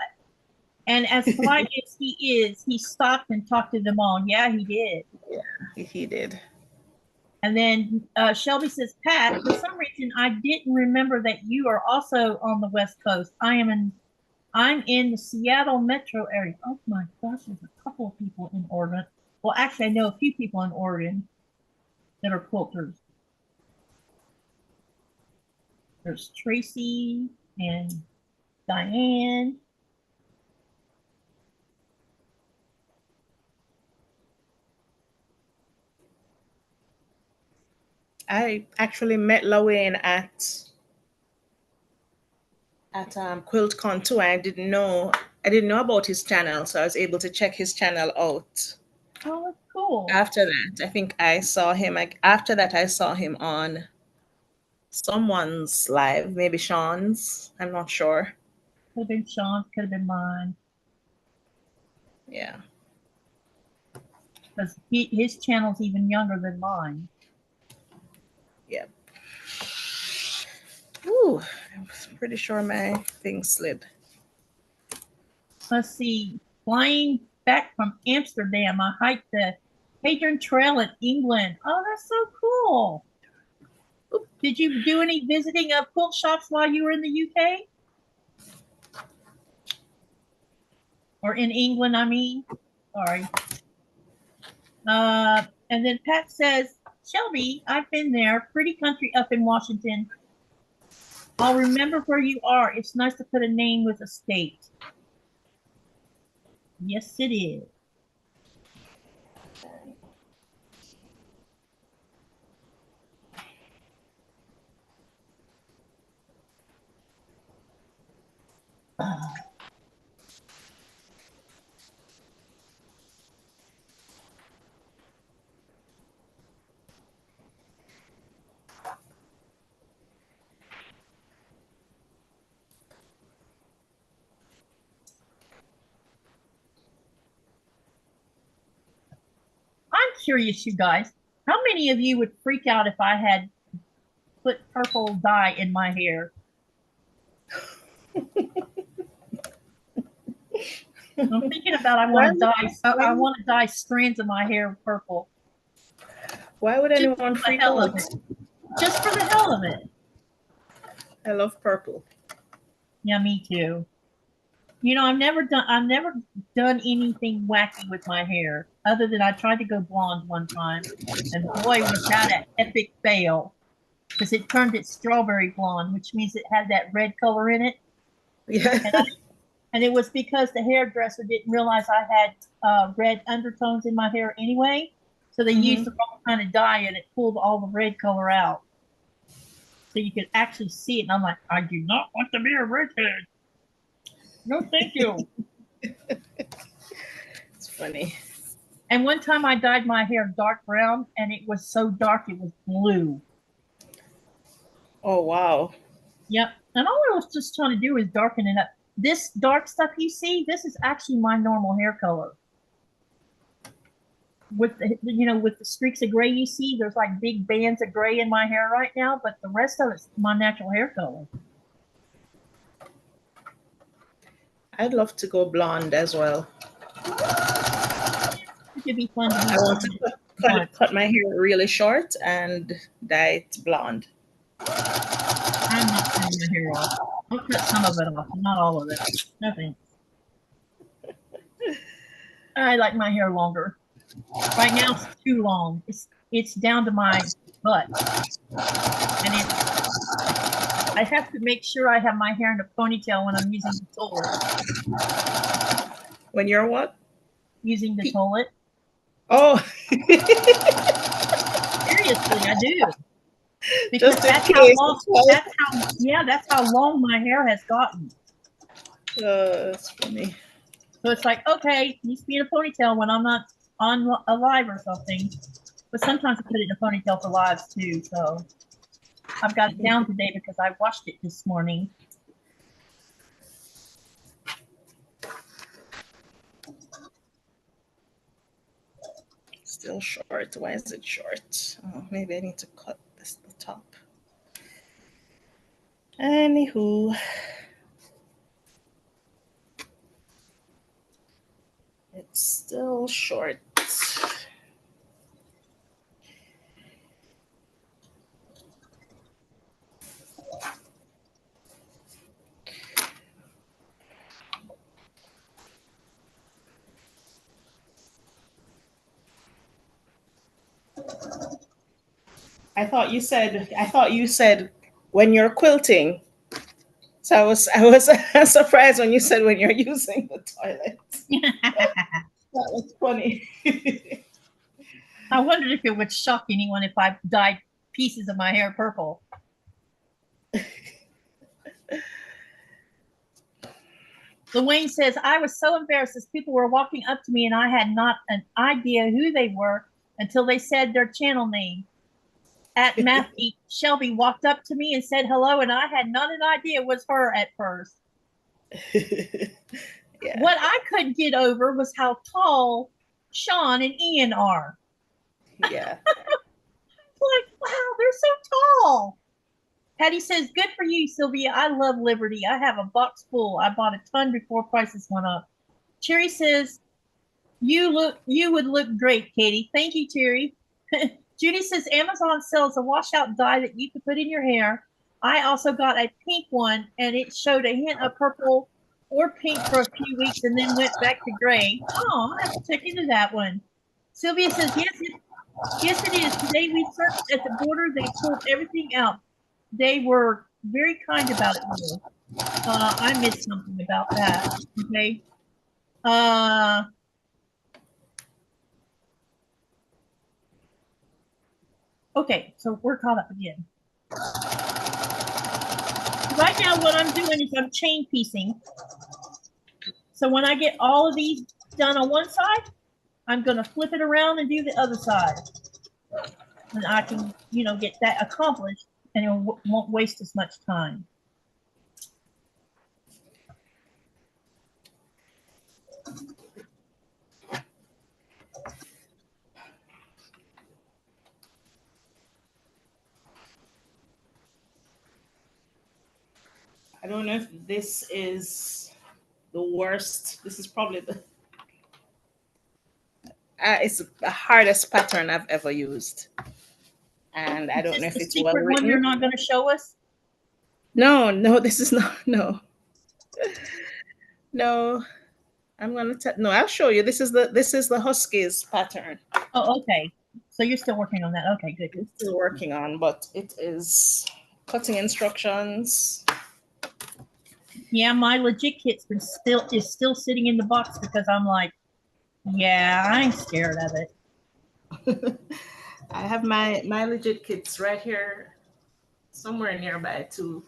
And as polite as he is, he stopped and talked to them all. Yeah, he did. Yeah, he did. And then Shelby says, Pat, for some reason, I didn't remember that you are also on the West Coast. I'm in the Seattle metro area. Oh my gosh, there's a couple of people in Oregon. Well, actually, I know a few people in Oregon that are quilters. There's Tracy and Diane. I actually met Luane at QuiltCon too. I didn't know about his channel, so I was able to check his channel out. Oh, that's cool. After that, I think I saw him. After that, I saw him on someone's live, maybe Sean's. I'm not sure. Could have been Sean's, could have been mine. Yeah. Because his channel's even younger than mine. Yep. Ooh, I'm pretty sure my thing slid. Let's see. Flying back from Amsterdam, I hiked the Hadrian Trail in England. Oh, that's so cool. Did you do any visiting of quilt shops while you were in the UK? Or in England, I mean. Sorry. And then Pat says, Shelby, I've been there. Pretty country up in Washington. I'll remember where you are. It's nice to put a name with a state. Yes, it is. I'm curious, you guys. How many of you would freak out if I had put purple dye in my hair? I'm thinking about I want to dye strands of my hair purple. Why would anyone freak out? Just for the hell of it. I love purple. Yeah, me too. You know, I've never done anything wacky with my hair other than I tried to go blonde one time, and boy, was that an epic fail because it turned it strawberry blonde, which means it had that red color in it. Yeah. And it was because the hairdresser didn't realize I had red undertones in my hair anyway, so they used the wrong kind of dye, and it pulled all the red color out, so you could actually see it. And I'm like, I do not want to be a redhead. No, thank you. It's funny. And one time I dyed my hair dark brown, and it was so dark it was blue. Oh, wow. Yep. And all I was just trying to do is darken it up. This dark stuff you see, this is actually my normal hair color. With the, with the streaks of gray you see, there's like big bands of gray in my hair right now, but the rest of it's my natural hair color. I'd love to go blonde as well. It could be fun to do. I want to cut my hair really short and dye it blonde. I'm not cutting my hair off. I'll cut some of it off, not all of it. Nothing. I like my hair longer. Right now it's too long. It's down to my butt, and I have to make sure I have my hair in a ponytail when I'm using the toilet. When you're what? Using the toilet. Oh. Seriously, I do. Because that's how long my hair has gotten. That's funny. So it's like, okay, it needs to be in a ponytail when I'm not on a live or something. But sometimes I put it in a ponytail for lives too. So I've got it down today because I washed it this morning. Still short. Why is it short? Oh, maybe I need to cut this the top. Anywho, it's still short. I thought you said when you're quilting. So I was surprised when you said when you're using the toilet. That was funny. I wondered if it would shock anyone if I dyed pieces of my hair purple. Dwayne says, I was so embarrassed as people were walking up to me and I had not an idea who they were until they said their channel name. At Matthew, Shelby walked up to me and said hello, and I had not an idea it was her at first. Yeah. What I couldn't get over was how tall Sean and Ian are. Yeah. Like, wow, they're so tall. Patty says, good for you, Sylvia. I love Liberty. I have a box full. I bought a ton before prices went up. Cherry says, you would look great, Katie. Thank you, Cherry. Judy says, Amazon sells a washout dye that you can put in your hair. I also got a pink one, and it showed a hint of purple or pink for a few weeks and then went back to gray. Oh, I have to check into that one. Sylvia says, yes, it is. Today we searched at the border. They pulled everything out. They were very kind about it. I missed something about that. Okay. Okay, so we're caught up again. Right now, what I'm doing is I'm chain piecing. So when I get all of these done on one side, I'm going to flip it around and do the other side. And I can, get that accomplished and it won't waste as much time. I don't know if this is the worst. This is probably it's the hardest pattern I've ever used. And I don't know if it's well written. You're not going to show us? No, this is not. No. I'm going to no, I'll show you. This is the Huskies pattern. Oh, okay. So you're still working on that. Okay, good. I'm still working on, but it is cutting instructions. Yeah, my legit kit's is still sitting in the box because I'm like, yeah, I'm scared of it. I have my legit kits right here, somewhere nearby too,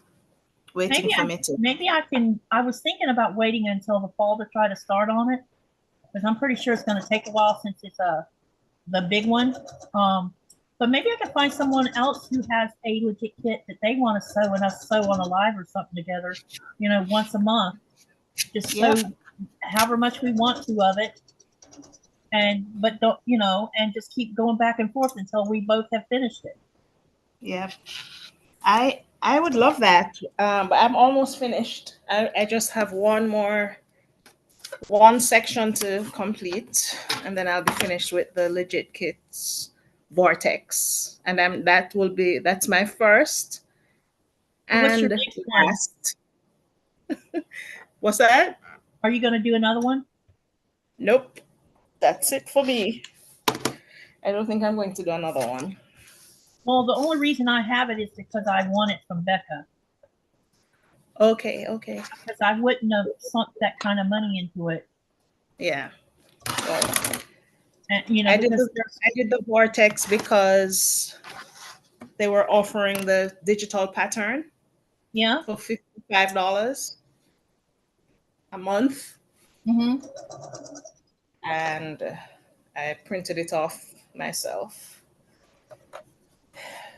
waiting for me to. Maybe I was thinking about waiting until the fall to try to start on it, because I'm pretty sure it's going to take a while since it's the big one. But maybe I could find someone else who has a legit kit that they want to sew and us sew on a live or something together, once a month. Just sew however much we want to of it. But don't, and just keep going back and forth until we both have finished it. Yeah. I would love that. But I'm almost finished. I just have one section to complete, and then I'll be finished with the legit kits. Vortex, and that's my first and last. What's that? Are you going to do another one? Nope, that's it for me. I don't think I'm going to do another one. Well, the only reason I have it is because I won it from Becca. Okay. Because I wouldn't have sunk that kind of money into it. Yeah. Well, and, I did the Vortex because they were offering the digital pattern. Yeah. For $55 a month. Mm-hmm. And I printed it off myself.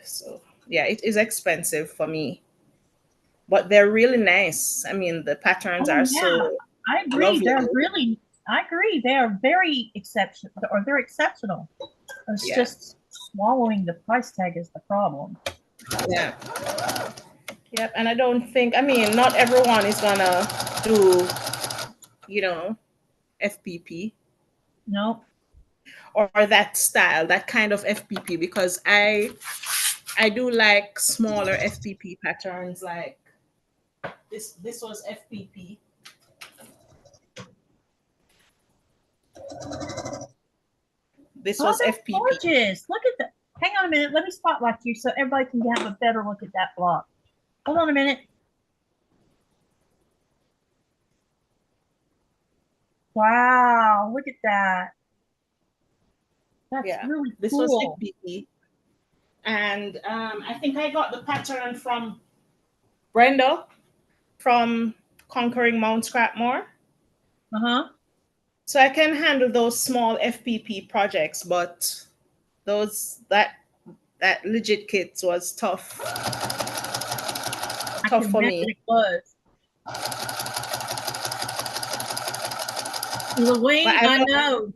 So yeah, it is expensive for me, but they're really nice. I mean, the patterns are so. I agree. Lovely. I agree. They are very exceptional, or they're exceptional. It's just swallowing the price tag is the problem. Yeah. Yep, and I don't think, I mean, not everyone is gonna do, you know, FPP. No. Or that style, that kind of FPP, because I do like smaller FPP patterns. Like this was FPP. This was that's FPP. Gorgeous. Look at that. Hang on a minute. Let me spotlight you so everybody can have a better look at that block. Hold on a minute. Wow, look at that. That's really cool. This was FPP. And I think I got the pattern from Brenda from Conquering Mount Scrapmore. So I can handle those small FPP projects, but that legit kits was tough. Tough for me. It was. Lorraine, I know.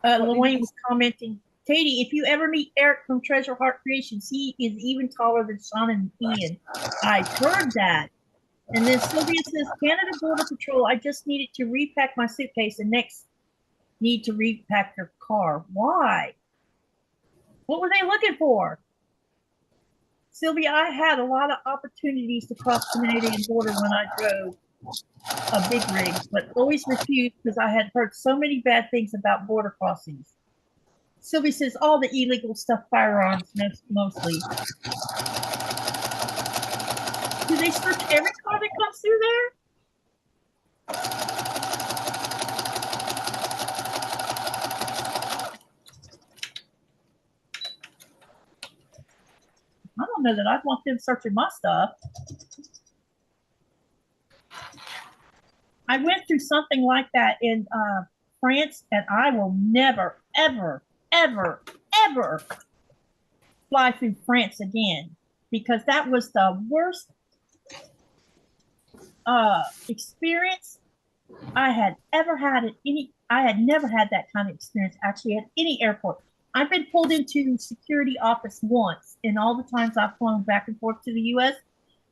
Lorraine was commenting, Katie, if you ever meet Eric from Treasure Heart Creations, he is even taller than Sean and Ian. I've heard that. And then Sylvia says, Canada Border Patrol, I just needed to repack my suitcase and next need to repack their car. Why? What were they looking for? Sylvia, I had a lot of opportunities to cross the Canadian border when I drove a big rig, but always refused because I had heard so many bad things about border crossings. Sylvia says all the illegal stuff, firearms mostly. Do they search every car that comes through there? I don't know that I'd want them searching my stuff. I went through something like that in France, and I will never, ever, ever, ever fly through France again, because that was the worst experience I had ever had at any. I had never had that kind of experience actually at any airport. I've been pulled into security office once in all the times I've flown back and forth to the US.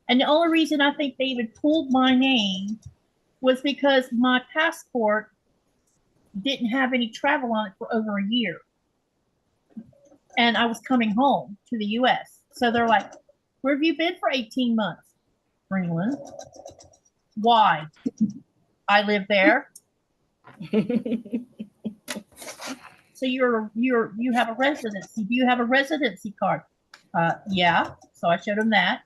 And the only reason I think they even pulled my name was because my passport didn't have any travel on it for over a year. And I was coming home to the US. So they're like, where have you been for 18 months? Greenland. Why? I live there. So you have a residency. Do you have a residency card? Yeah. So I showed them that.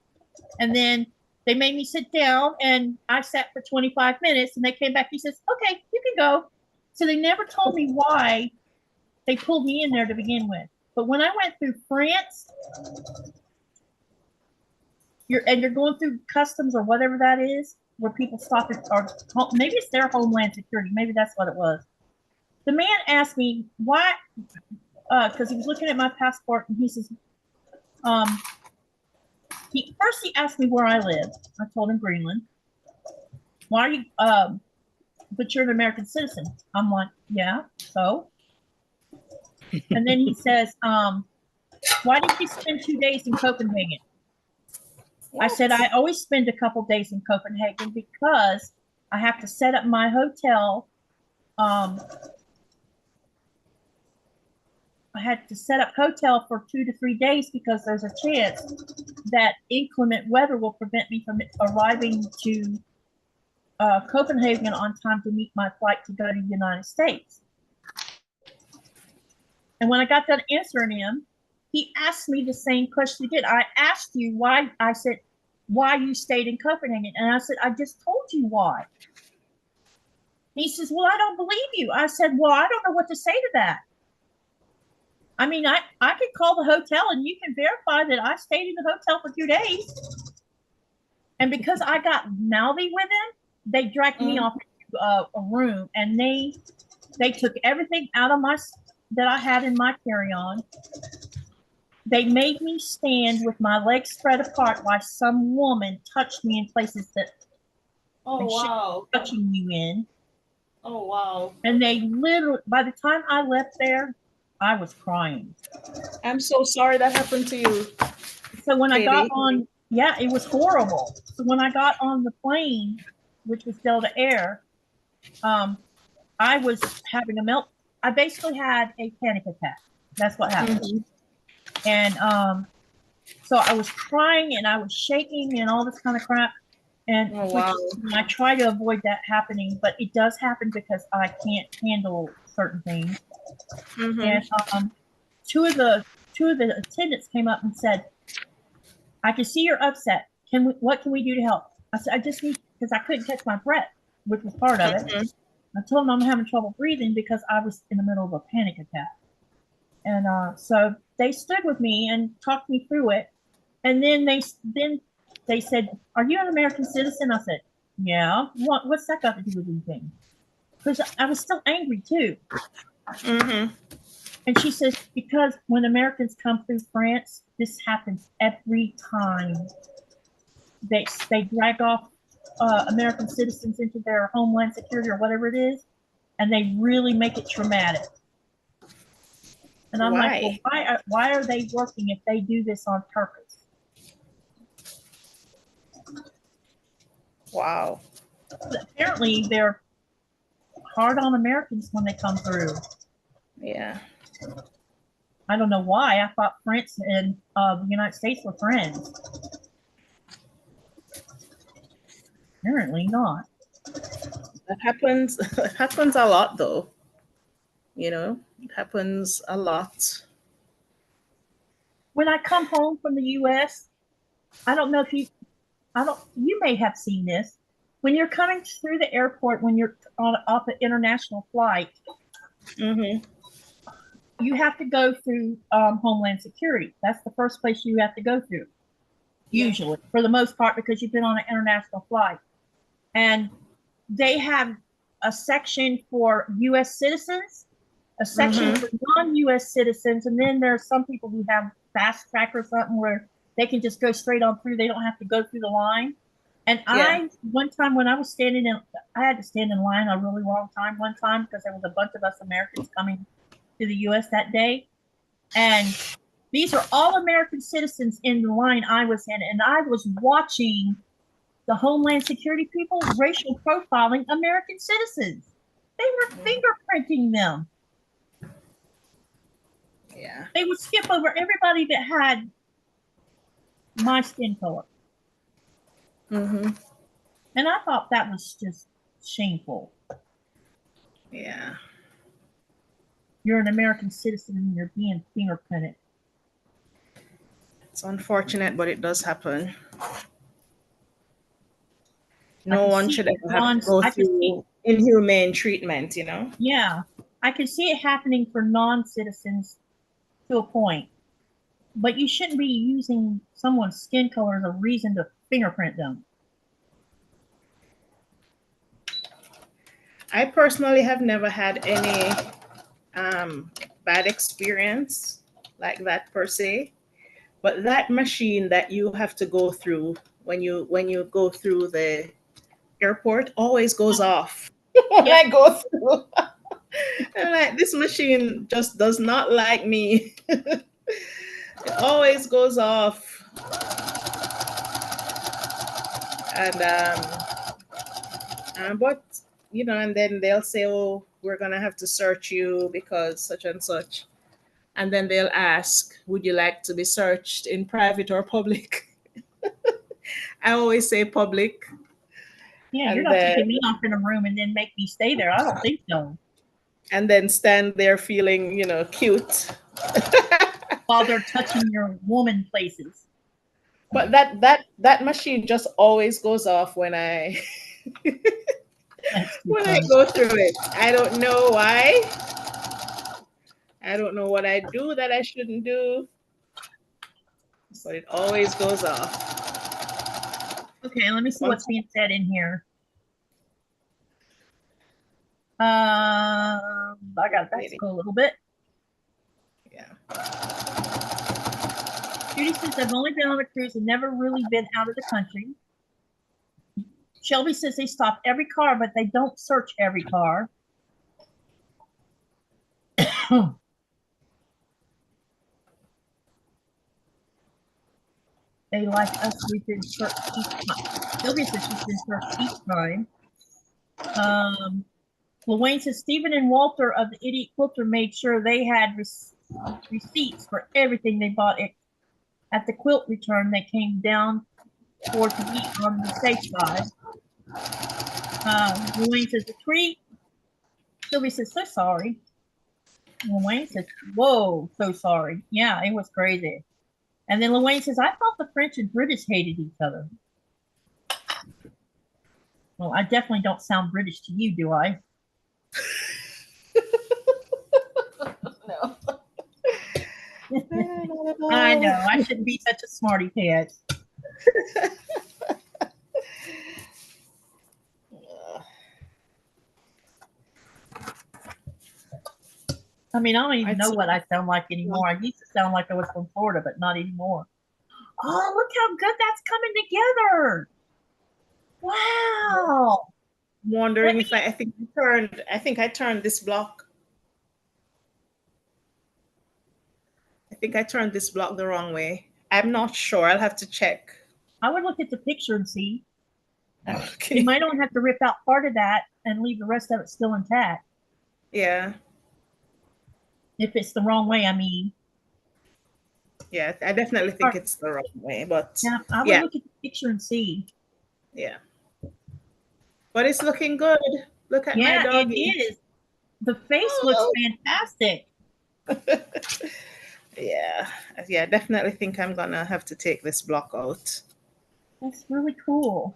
And then they made me sit down, and I sat for 25 minutes, and they came back. He says, okay, you can go. So they never told me why they pulled me in there to begin with. But when I went through France, you're going through customs or whatever that is, where people stop it, or maybe it's their Homeland Security. Maybe that's what it was. The man asked me why, because he was looking at my passport, and he says, he asked me where I live. I told him Greenland. Why are you, but you're an American citizen. I'm like, yeah, so? And then he says, why did you spend 2 days in Copenhagen? What? I said, I always spend a couple days in Copenhagen because I have to set up my hotel. I had to set up hotel for 2 to 3 days because there's a chance that inclement weather will prevent me from arriving to Copenhagen on time to meet my flight to go to the United States. And when I got done answering him, he asked me the same question again. I asked you why. I said, why you stayed in Copenhagen? And I said, I just told you why. He says, well, I don't believe you. I said, well, I don't know what to say to that. I mean, I could call the hotel and you can verify that I stayed in the hotel for 2 days. And because I got mouthy with him, they dragged me off into a room, and they took everything out of that I had in my carry-on. They made me stand with my legs spread apart while some woman touched me in places that touching you in. Oh, wow. And they literally, by the time I left there, I was crying. I'm so sorry that happened to you. So when Katie, Yeah, it was horrible. So when I got on the plane, which was Delta Air, I was having a melt. I basically had a panic attack. That's what happened. Mm-hmm. And so I was crying and I was shaking and all this kind of crap. And wow. I try to avoid that happening, but it does happen because I can't handle certain things. Mm-hmm. And two of the attendants came up and said, "I can see you're upset. What can we do to help?" I said, "I just need," because I couldn't catch my breath, which was part of it. Mm-hmm. I told them I'm having trouble breathing because I was in the middle of a panic attack. And so they stood with me and talked me through it. And then they said, "Are you an American citizen?" I said, "Yeah." What's that got to do with anything? Because I was still angry too. Mm-hmm. And she says, "Because when Americans come through France, this happens every time. They drag off American citizens into their homeland security or whatever it is, and they really make it traumatic." And I'm like, well, why are they working if they do this on purpose? Wow. But apparently they're hard on Americans when they come through. Yeah. I don't know why. I thought France and the United States were friends. Apparently not. That happens. It happens a lot, though. You know, it happens a lot. When I come home from the U.S., I don't know if you may have seen this. When you're coming through the airport, when you're off an international flight, mm-hmm. you have to go through Homeland Security. That's the first place you have to go through, usually, for the most part, because you've been on an international flight. And they have a section for U.S. citizens, a section mm-hmm. for non-U.S. citizens, and then there are some people who have fast track or something where they can just go straight on through. They don't have to go through the line. And one time when I was I had to stand in line a really long time one time because there was a bunch of us Americans coming to the U.S. that day. And these are all American citizens in the line I was in. And I was watching the Homeland Security people racial profiling American citizens. They were fingerprinting them. Yeah. They would skip over everybody that had my skin color. Mm-hmm. And I thought that was just shameful. Yeah. You're an American citizen and you're being fingerprinted. It's unfortunate, but it does happen. No one should ever have to go through inhumane treatment, you know? Yeah. I can see it happening for non-citizens to a point. But you shouldn't be using someone's skin color as a reason to fingerprint them. I personally have never had any bad experience like that per se. But that machine that you have to go through when you go through the airport always goes off when I go through. I'm like, this machine just does not like me. It always goes off. And but you know, and then they'll say, "Oh, we're gonna have to search you because such and such." And then they'll ask, "Would you like to be searched in private or public?" I always say public. Yeah, you're not taking me off in a room and then make me stay there. I don't think so. And then stand there feeling, you know, cute. While they're touching your woman places. But that machine just always goes off when I when I go through it. I don't know why. I don't know what I do that I shouldn't do. But it always goes off. Okay, let me see what's being said in here. I got back to go a little bit. Yeah. Judy says, "I've only been on a cruise and never really been out of the country." Shelby says they stop every car, but they don't search every car. They like us. We've been first each time. Sylvia says she's been first each time. Luane says Stephen and Walter of the Idiot Quilter made sure they had receipts for everything they bought at the quilt return. They came down for to be on the safe side. Luane says a treat. Sylvia says so sorry. Luane says, whoa, so sorry. Yeah, it was crazy. And then Luane says, I thought the French and British hated each other. Well, I definitely don't sound British to you, do I? No. I know. I shouldn't be such a smarty pants. I mean, I don't even know what I sound like anymore. I used to sound like I was from Florida, but not anymore. Oh, look how good that's coming together. Wow. I'm wondering if I think I turned this block. I think I turned this block the wrong way. I'm not sure. I'll have to check. I would look at the picture and see. Okay. You might only have to rip out part of that and leave the rest of it still intact. Yeah. If it's the wrong way, I mean. Yeah, I definitely think it's the wrong way, but yeah, I would look at the picture and see. Yeah. But it's looking good. Look at my doggy. It is. The face looks fantastic. Yeah, definitely think I'm gonna have to take this block out. That's really cool.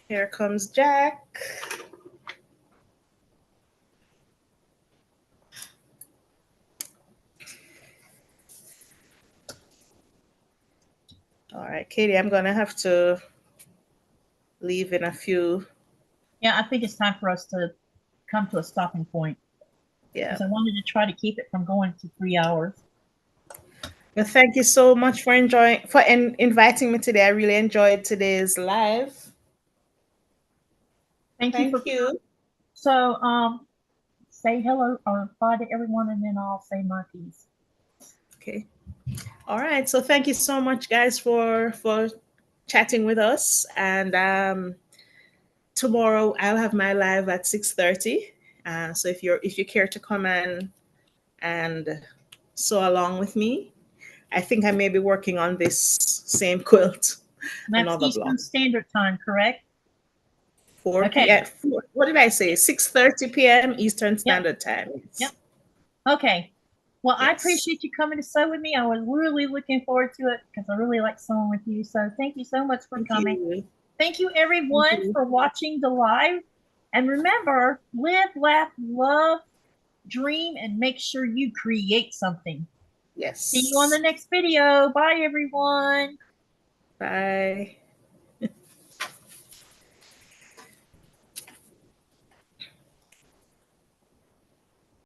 Here comes Jack. All right, Katie, I'm gonna have to leave in a few. Yeah, I think it's time for us to come to a stopping point. Yeah. Because I wanted to try to keep it from going to 3 hours. Well, thank you so much for inviting me today. I really enjoyed today's live. Thank you. So, say hello or bye to everyone, and then I'll say my piece. Okay. All right. So thank you so much, guys, for chatting with us. And tomorrow I'll have my live at 6:30. So if you care to come and sew along with me, I think I may be working on this same quilt. That's Eastern Standard Time, correct? 4 p.m. What did I say? 6:30 p.m. Eastern Standard Time. Yep. Okay. Well, yes. I appreciate you coming to sew with me. I was really looking forward to it because I really like sewing with you. So thank you so much for coming. Thank you, everyone, for watching the live. And remember, live, laugh, love, dream, and make sure you create something. Yes. See you on the next video. Bye, everyone. Bye.